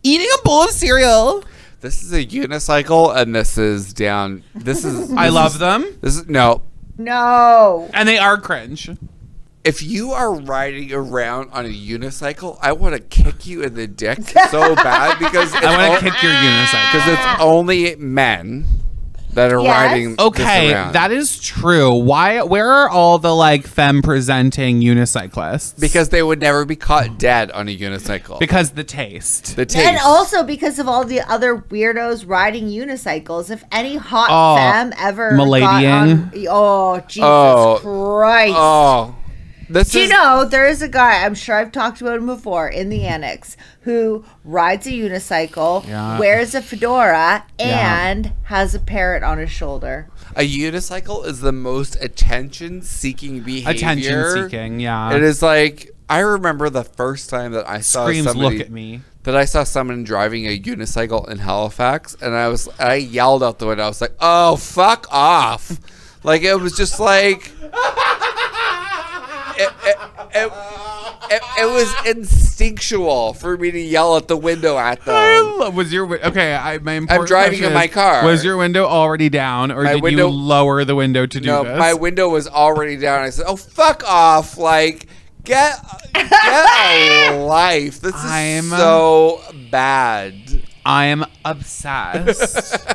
Eating a bowl of cereal. This is a unicycle, and this is down. This is. I love them. This is no. No. And they are cringe. If you are riding around on a unicycle, I want to kick you in the dick so bad because I want to kick your unicycle. because it's only men that are riding. Okay, this around. that is true. Why? Where are all the like femme presenting unicyclists? Because they would never be caught dead on a unicycle. Because the taste. The taste. And also because of all the other weirdos riding unicycles. If any hot femme ever Miladian. got on, Jesus Christ. Oh. Do you know, there is a guy, I'm sure I've talked about him before, in the annex, who rides a unicycle, wears a fedora, and has a parrot on his shoulder. A unicycle is the most attention-seeking behavior. Attention-seeking, yeah. It is like, I remember the first time that I saw Screams, somebody... look at me. That I saw someone driving a unicycle in Halifax, and I yelled out the window. I was like, oh, fuck off. Like, it was just like... It was instinctual for me to yell at the window at them. Was your okay? I'm driving in my car. Was your window already down, or did you lower the window to do this? No, my window was already down. I said, "Oh, fuck off! Like, get a life. This is so bad." I am obsessed.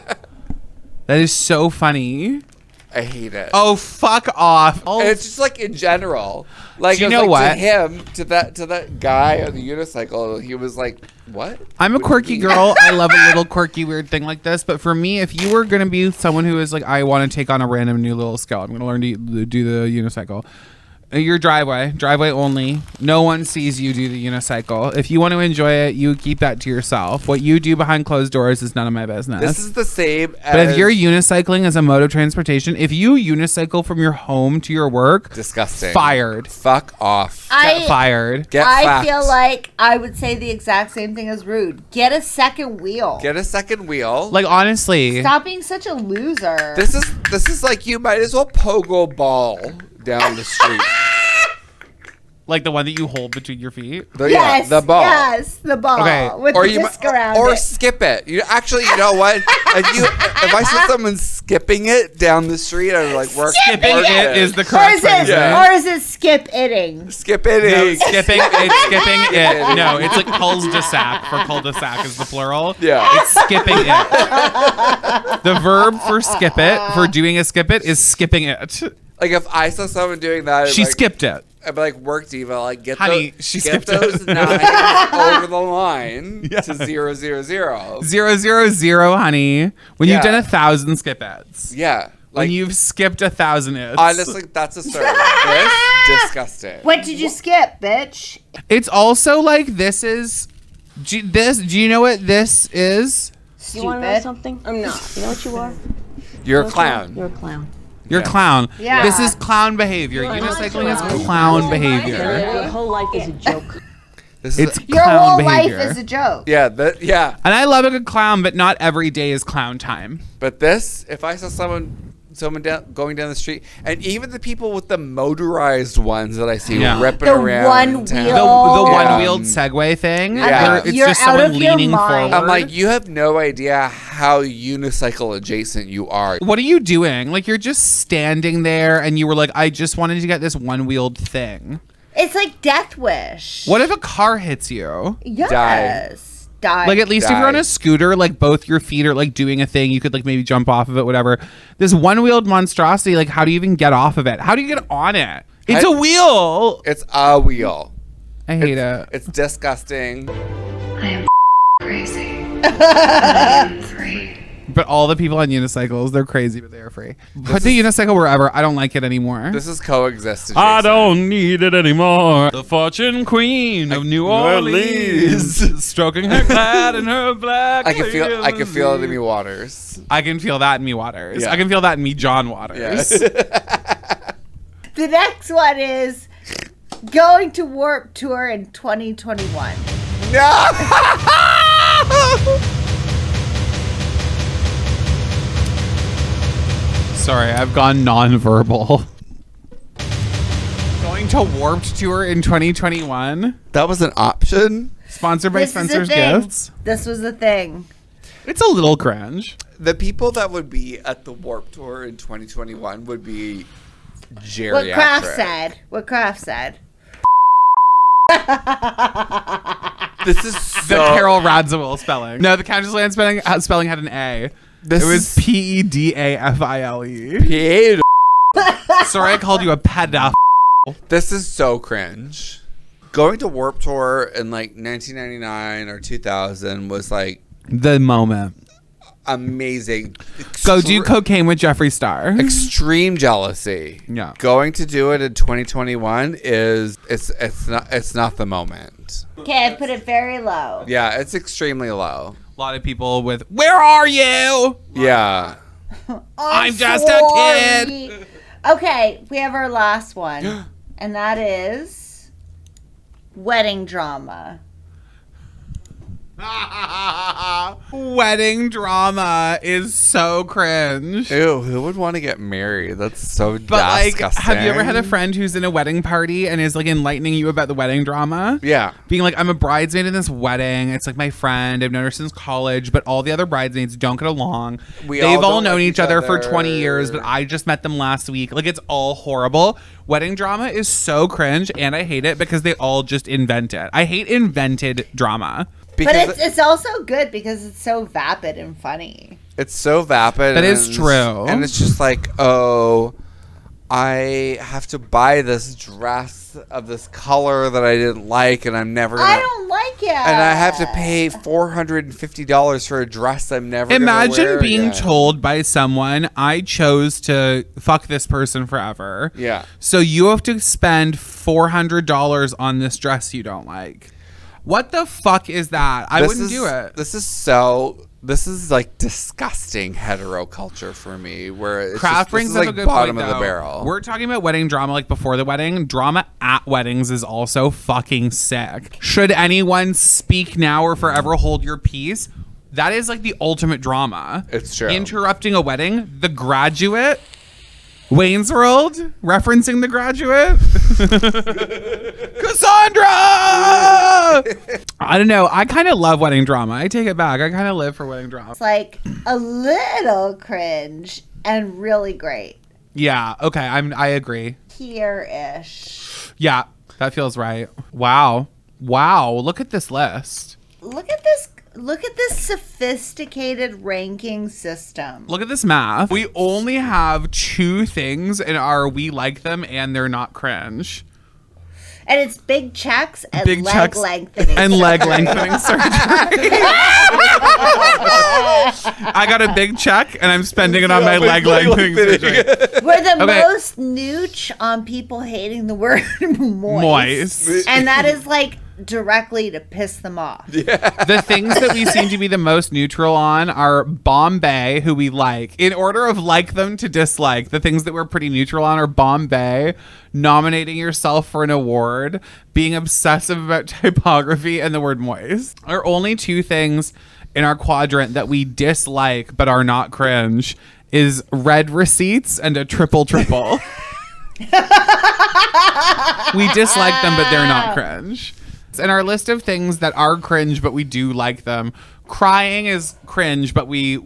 That is so funny. I hate it. Oh, fuck off! And it's just like in general. Like, do you know what? To him, to that guy on the unicycle, he was like, "What?" I'm a quirky girl. I love a little quirky weird thing like this. But for me, if you were gonna be someone who is like, I want to take on a random new little skill, I'm gonna learn to do the unicycle. Your driveway only. No one sees you do the unicycle. If you want to enjoy it, you keep that to yourself. What you do behind closed doors is none of my business. This is the same as... But if you're unicycling as a mode of transportation, if you unicycle from your home to your work... Disgusting. Fired. Fuck off. Get fired. I feel like I would say the exact same thing as Rude. Get a second wheel. Get a second wheel. Like, honestly... Stop being such a loser. This is like you might as well pogo ball down the street. Like the one that you hold between your feet? Yes, the ball. Yes, the ball. Okay. With the disc around or it. skip it. You know what? If I saw someone skipping it down the street, I would like work. Skipping it is the correct phrase. Or is it skip itting? Skip itting. No, skipping it. No, it's like cul-de-sac. For cul-de-sac is the plural. Yeah. It's skipping it. The verb for skip it, for doing a skip it, is skipping it. Like if I saw someone doing that, she skipped it. I'd be like, work diva, like get skipped those nines over the line to 000. 000, honey. When you've done 1,000 skip its. Yeah. When you've skipped 1,000 its. Honestly, that's a service. Disgusting. What did you skip, bitch? It's also like this is... Do you know what this is? Stupid. You want to know something? I'm not. You know what you are? You're a clown. You're a clown. You're a clown. Yeah. This is clown behavior. Unicycling is clown behavior. Your whole life is a joke. It's Your clown whole behavior. life is a joke. Yeah, And I love a good clown, but not every day is clown time. But this, if I saw someone going down the street, and even the people with the motorized ones that I see ripping The around one town. wheel. The one-wheeled Segway thing. Yeah. Where it's You're just out someone of your leaning mind. forward. I'm like, you have no idea how unicycle adjacent you are. What are you doing? Like, you're just standing there and you were like, I just wanted to get this one-wheeled thing. It's like Death Wish. What if a car hits you? Yes. Die. Like, at least if you're on a scooter, like, both your feet are, like, doing a thing. You could, like, maybe jump off of it, whatever. This one-wheeled monstrosity, like, how do you even get off of it? How do you get on it? It's a wheel. It's a wheel. I hate it. It's disgusting. I am crazy. I am free. But all the people on unicycles, they're crazy, but they're free. Put the unicycle wherever. I don't like it anymore. This is coexist. I don't need it anymore. The fortune queen of New Orleans, stroking her clad in her black. I can feel it in me waters. I can feel that in me waters. Yeah. I can feel that in me John Waters. Yes. The next one is going to Warped Tour in 2021. No! Sorry, I've gone non-verbal. Going to Warped Tour in 2021. That was an option. Sponsored by This is Spencer's the thing. Gifts. This was the thing. It's a little cringe. The people that would be at the Warped Tour in 2021 would be geriatric. What Kraft said. This is The so... Carol Radziwill spelling. No, the Countess Land spelling had an A. This It was is Pedafile. Pedo. Sorry, I called you a pedophile. This is so cringe. Going to Warped Tour in like 1999 or 2000 was like The moment. amazing. Go do cocaine with Jeffree Star. Extreme jealousy. Yeah. Going to do it in 2021 is it's not the moment. Okay, I put it very low. Yeah, it's extremely low. A lot of people with, where are you? Yeah. I'm just a kid. Okay, we have our last one, and that is wedding drama. Wedding drama is so cringe. Ew, who would want to get married? That's so But disgusting. have you ever had a friend who's in a wedding party and is like enlightening you about the wedding drama? Yeah. Being like, I'm a bridesmaid in this wedding. It's like my friend. I've known her since college, but all the other bridesmaids don't get along. They've all known each other for 20 years, but I just met them last week. Like, it's all horrible. Wedding drama is so cringe, and I hate it because they all just invent it. I hate invented drama. Because But it's also good because it's so vapid and funny. it's so vapid. That is and- true. And it's just like, oh, I have to buy this dress of this color that I didn't like, and I'm never gonna. I don't like it. And I have to pay $450 for a dress I'm never gonna Imagine wear being again. told by someone, I chose to fuck this person forever. Yeah. So you have to spend $400 on this dress you don't like. What the fuck is that? I wouldn't do it. This is like disgusting hetero culture for me, where it's Kraft just, brings this up is a like good bottom point, of the though. barrel. We're talking about wedding drama like before the wedding. Drama at weddings is also fucking sick. Should anyone speak now or forever hold your peace? That is like the ultimate drama. It's true. Interrupting a wedding. The Graduate. Wayne's World, referencing The Graduate. Cassandra! I don't know. I kind of love wedding drama. I take it back. I kind of live for wedding drama. It's like a little cringe and really great. Yeah. Okay. I agree. Here-ish. Yeah. That feels right. Wow. Look at this list. Look at this sophisticated ranking system. Look at this math. We only have 2 things in our we like them and they're not cringe. And it's big checks and Big leg checks lengthening. and leg lengthening surgery. I got a big check and I'm spending it on my leg lengthening surgery. We're the Okay. most nooch on people hating the word moist. And that is like directly to piss them off. The things that we seem to be the most neutral on are Bombay, who we like. In order of like them to dislike, the things that we're pretty neutral on are Bombay, nominating yourself for an award, being obsessive about typography, and the word moist. Our only 2 things in our quadrant that we dislike but are not cringe is red receipts and a triple. We dislike them, but they're not cringe. In our list of things that are cringe, but we do like them, crying is cringe, but we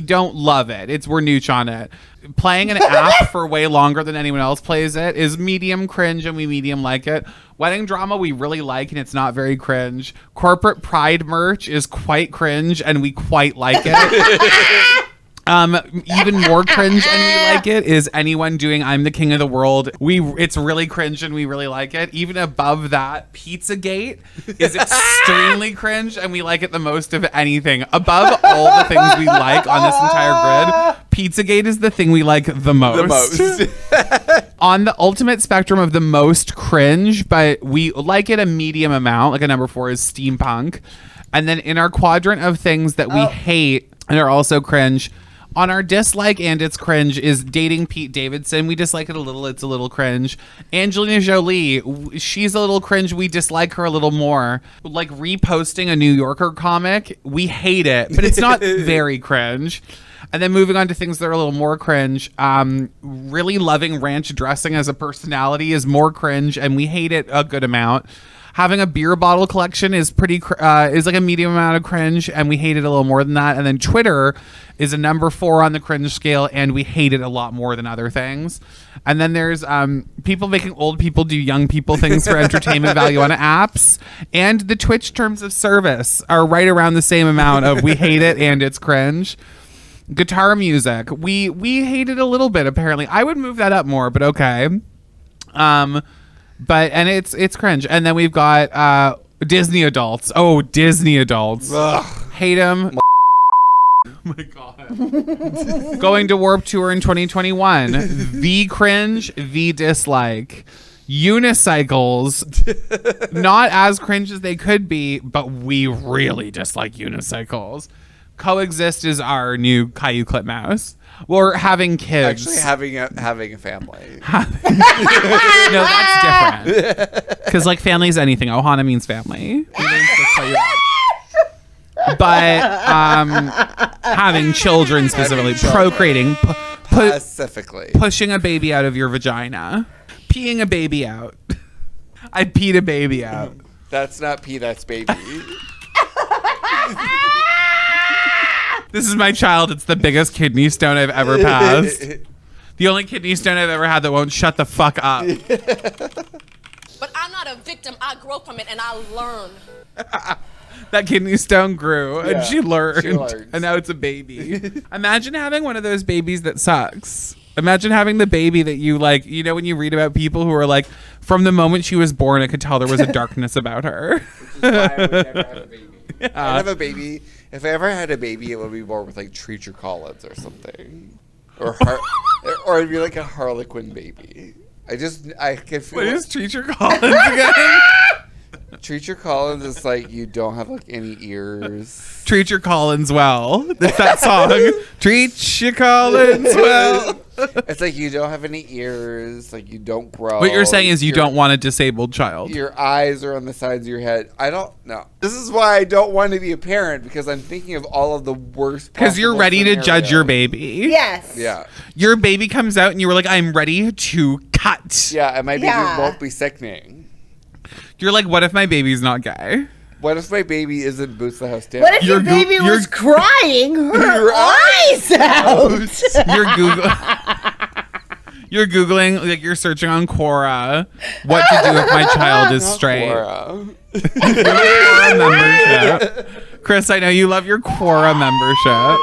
don't love it. We're nooch on it. Playing an app for way longer than anyone else plays it is medium cringe, and we medium like it. Wedding drama we really like, and it's not very cringe. Corporate pride merch is quite cringe, and we quite like it. Even more cringe and we like it is anyone doing I'm the King of the World. It's really cringe and we really like it. Even above that, Pizzagate is extremely cringe and we like it the most of anything. Above all the things we like on this entire grid, Pizzagate is the thing we like the most. On the ultimate spectrum of the most cringe, but we like it a medium amount, like a number 4 is Steampunk. And then in our quadrant of things that we hate and are also cringe, On our dislike and it's cringe is dating Pete Davidson. We dislike it a little. It's a little cringe. Angelina Jolie, she's a little cringe. We dislike her a little more. Like reposting a New Yorker comic, we hate it, but it's not very cringe. And then moving on to things that are a little more cringe, really loving ranch dressing as a personality is more cringe, and we hate it a good amount. Having a beer bottle collection is is like a medium amount of cringe, and we hate it a little more than that. And then Twitter is a number 4 on the cringe scale, and we hate it a lot more than other things. And then there's people making old people do young people things for entertainment value on apps. And the Twitch terms of service are right around the same amount of we hate it and it's cringe. Guitar music, we hate it a little bit. Apparently, I would move that up more, but okay. But it's cringe. And then we've got Disney adults. Oh, Disney adults. Ugh. Hate them. Oh my god. Going to Warped Tour in 2021. The cringe, the dislike. Unicycles, not as cringe as they could be, but we really dislike unicycles. Coexist is our new Caillou Clip Mouse. Or having kids. Actually, having a family. No, that's different. Because like family is anything. Ohana means family. But having children specifically, procreating, Specifically. pushing a baby out of your vagina, peeing a baby out. I peed a baby out. That's not pee, that's baby. This is my child. It's the biggest kidney stone I've ever passed. The only kidney stone I've ever had that won't shut the fuck up. But I'm not a victim. I grow from it and I learn. That kidney stone grew and Yeah, she learned. she learns. And now it's a baby. Imagine having one of those babies that sucks. Imagine having the baby that you like, you know, when you read about people who are like, from the moment she was born, I could tell there was a darkness about her. Which is why I would never have a baby. I'd have a baby. If I ever had a baby, it would be born with like Treacher Collins or something. Or it'd be like a Harlequin baby. I can feel What like is Treacher Collins again? Treacher Collins is like you don't have like any ears. Treat your Collins well. That's that song. Treat your Collins well. It's like you don't have any ears, like you don't grow. What you're saying is you don't want a disabled child. Your eyes are on the sides of your head. I don't know. This is why I don't want to be a parent, because I'm thinking of all of the worst. Because you're ready to judge your baby. Yes. Yeah. Your baby comes out and you were like, I'm ready to cut. Yeah, and my baby Yeah. won't be sickening. You're like, what if my baby's not gay? What if my baby isn't Boots the House Down? What if your baby was crying her eyes out? You're Googling, like you're searching on Quora, what to do if my child is straight. Quora. Quora membership. Chris, I know you love your Quora membership.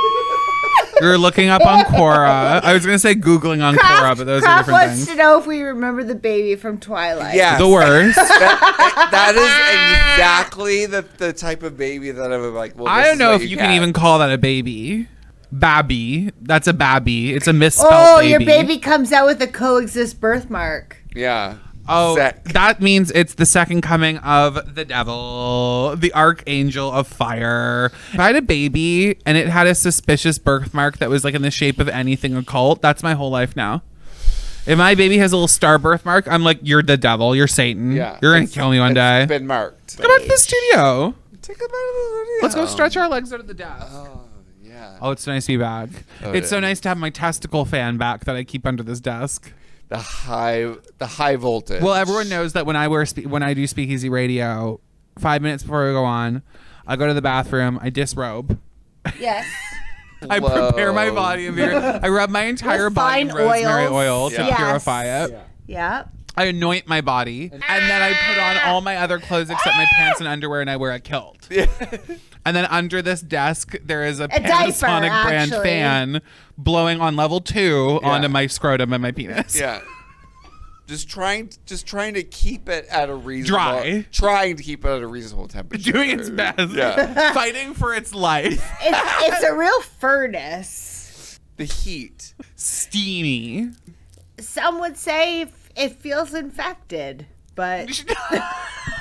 You're looking up on Quora. I was going to say Googling on Quora, but those are different wants things. to know if we remember the baby from Twilight. Yes. The worst. That is exactly the type of baby that I'm like, well, I this don't is know what if you get. can even call that a baby. Babby. That's a babby. It's a misspelled Oh, baby. your baby comes out with a coexist birthmark. Yeah. Oh, Sick. that means it's the second coming of the devil, the archangel of fire. If I had a baby and it had a suspicious birthmark that was like in the shape of anything occult, that's my whole life now. If my baby has a little star birthmark, I'm like, you're the devil, you're Satan. Yeah. You're going to kill me one day. It's been marked. Come out to the studio. Take them out of the studio. Let's go stretch our legs out of the desk. Yeah. Oh, it's so nice to be back. It's so nice to have my testicle fan back that I keep under this desk. The high voltage. Well, everyone knows that when I do Speakeasy Radio, 5 minutes before we go on, I go to the bathroom, I disrobe, Yes. I prepare my body, I rub my entire With body in fine rosemary oils. oil to Yes. purify it. Yeah. I anoint my body, and then I put on all my other clothes except my pants and underwear, and I wear a kilt. And then under this desk, there is a Panasonic diaper, brand actually. fan blowing on level 2 onto my scrotum and my penis. Yeah. Just trying to keep it at a reasonable Dry. Trying to keep it at a reasonable temperature. Doing its best. Yeah. Fighting for its life. It's a real furnace. The heat. Steamy. Some would say it feels infected, but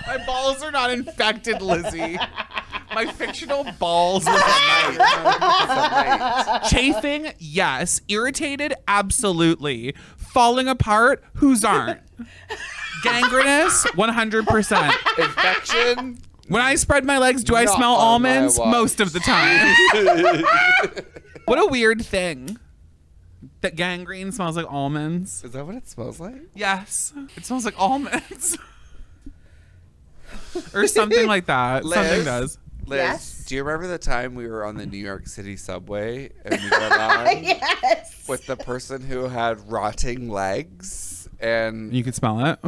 My balls are not infected, Lizzie. My fictional balls. Chafing, yes. Irritated, absolutely. Falling apart, whose aren't? Gangrenous, 100%. Infection. When I spread my legs, do I Not smell on my almonds? watch. Most of the time. What a weird thing. That gangrene smells like almonds. Is that what it smells like? Yes. It smells like almonds. Or something like that. Liz? Something does. Liz, Yes? do you remember the time we were on the New York City subway and we went on Yes. with the person who had rotting legs and You can smell it.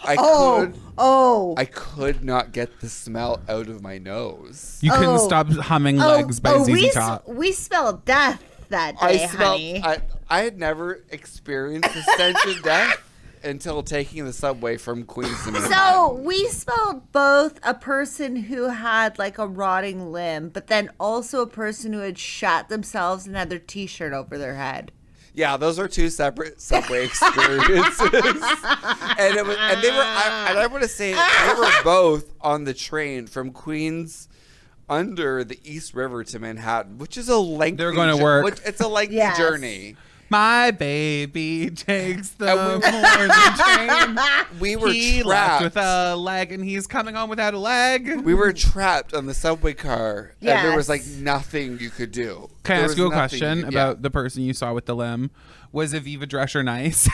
I could not get the smell out of my nose. You couldn't stop humming legs by ZZ Top. We smelled death that day, honey. I had never experienced the stench of death until taking the subway from Queens to Manhattan. So we smelled both a person who had like a rotting limb, but then also a person who had shot themselves and had their t-shirt over their head. Yeah, those are two separate subway experiences. I want to say they were both on the train from Queens under the East River to Manhattan, which is a lengthy. They're going to work. It's a lengthy Yes. journey. My baby takes the And we- morning train. We were He left trapped. with a leg and he's coming home without a leg. We were trapped on the subway car, and there was like Yes. nothing you could do. Can I There ask was you a nothing question you could- about the person you saw with the limb? Was Aviva Drescher nice?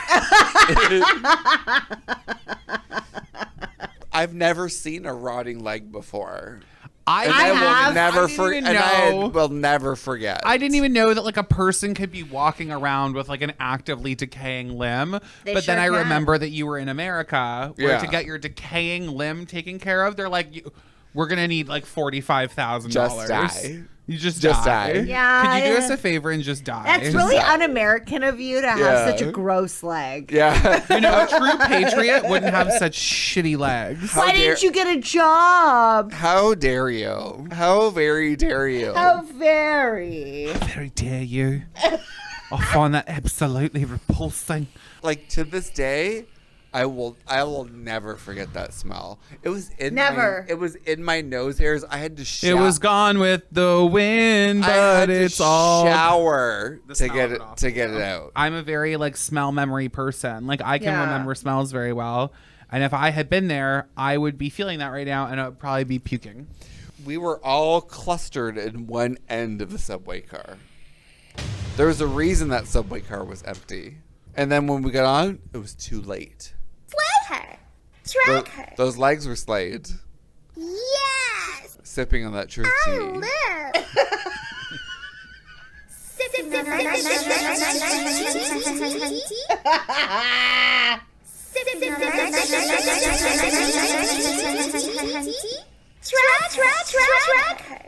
I've never seen a rotting leg before. I And have. will never I didn't even know. will never forget. I didn't even know that like a person could be walking around with like an actively decaying limb. They But then sure I can. remember that you were in America where Yeah. to get your decaying limb taken care of, they're like, we're going to need like $45,000. Just die. You just Just die. die. Yeah, Could you do I- us a favor and just die? That's really un-American of you to have Yeah. such a gross leg. Yeah. You know, a true patriot wouldn't have such shitty legs. Why didn't you get a job? How dare you? How very dare you? How very. Very dare you. I find that absolutely repulsing. Like to this day, I will never forget that smell. It was in Never. it was in my nose hairs. I had to shower. It was gone with the wind, I had but to it's all. shower The to smell get of it it off, to get yeah. it out. I'm a very like smell memory person. Like I can Yeah. remember smells very well. And if I had been there, I would be feeling that right now and I would probably be puking. We were all clustered in one end of the subway car. There was a reason that subway car was empty. And then when we got on, it was too late. Slay her. Drag her. Those legs were slayed. Yes. Sipping on that truth tea. Live. Sipping on that drag her.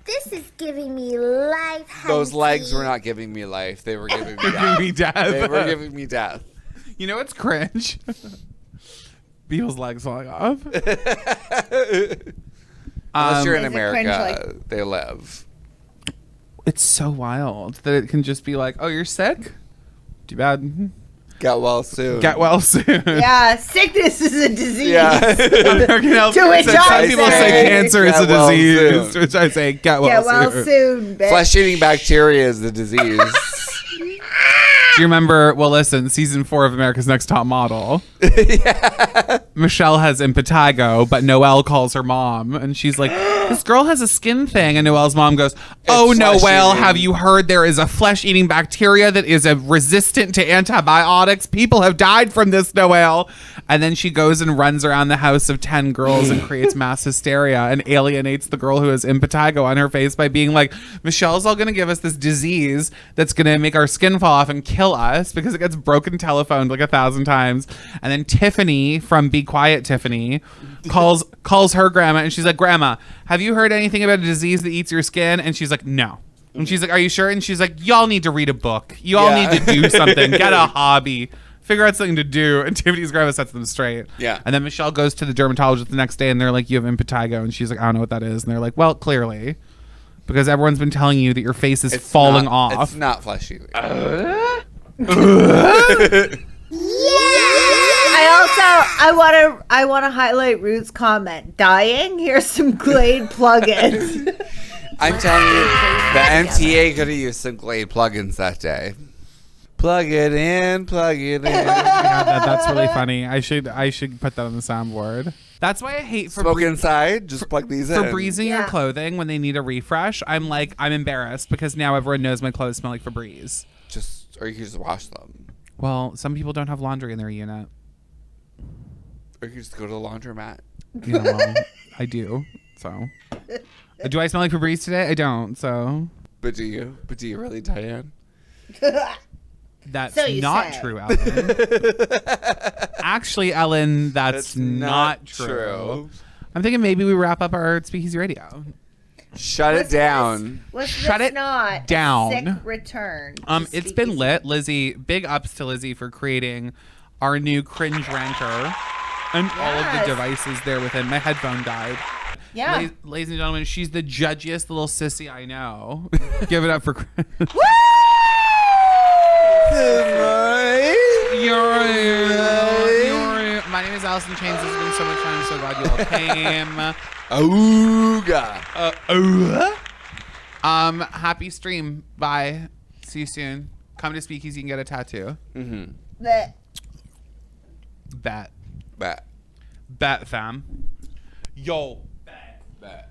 This is giving me life. Those legs hunty. were not giving me life. They were giving me Giving death. me death. They were giving me death. You know what's cringe? Beatles legs falling off. Unless you're in Is it cringe, America, like- they live. It's so wild that it can just be like, oh, you're sick? Too bad. Get well soon. Get well soon. Yeah, sickness is a disease. Yeah. American Health To which said I some people say, say cancer is get a well disease. soon. To which I say, get well Get well soon. soon, bitch. Flesh-eating bacteria is the disease. Do you remember, well, listen, season 4 of America's Next Top Model. Michelle has impetigo, but Noelle calls her mom. And she's like, this girl has a skin thing. And Noelle's mom goes, oh, It's Noelle, flesh-eating. have you heard there is a flesh-eating bacteria that is resistant to antibiotics? People have died from this, Noelle. And then she goes and runs around the house of 10 girls and creates mass hysteria and alienates the girl who has impetigo on her face by being like, Michelle's all going to give us this disease that's going to make our skin fall off and kill us because it gets broken telephoned like 1,000 times. And then Tiffany from Be Quiet Tiffany calls her grandma and she's like, Grandma, have you heard anything about a disease that eats your skin? And she's like, no. And she's like, are you sure? And she's like, y'all need to read a book. You all Yeah. need to do something. Get a hobby. Figure out something to do. And Tiffany's grandma sets them straight. Yeah. And then Michelle goes to the dermatologist the next day and they're like, you have impetigo. And she's like, I don't know what that is. And they're like, well, clearly. Because everyone's been telling you that your face is falling not, off. It's not flesh-eating. I I want to highlight Ruth's comment. Dying? Here's some Glade plugins. I'm telling you, the MTA could have used some Glade plugins that day. Plug it in, plug it in. That's really funny. I should put that on the soundboard. That's why I hate for smoke inside. Just plug these in. For breezing your clothing when they need a refresh. I'm embarrassed because now everyone knows my clothes smell like Febreze. Or you can just wash them. Well, some people don't have laundry in their unit. Or you can just go to the laundromat. Yeah, well, I do. So, do I smell like Febreze today? I don't. So, but do you? But do you really, Diane? That's not true, Ellen. Actually, Ellen, that's not true. I'm thinking maybe we wrap up our Speakeasy Radio. Shut it down. Shut it down. Sick return. It's been lit, Lizzie. Big ups to Lizzie for creating our new Cringe ranker and all of the devices there within. My headphone died. Yeah. Ladies and gentlemen, she's the judgiest little sissy I know. Give it up for Cringe. My name is Allysin Chaynes. It's been so much fun. I'm so glad you all came. Happy stream. Bye. See you soon. Come to Speakeasy and get a tattoo. Mm-hmm. Bet, fam. Yo. Bet.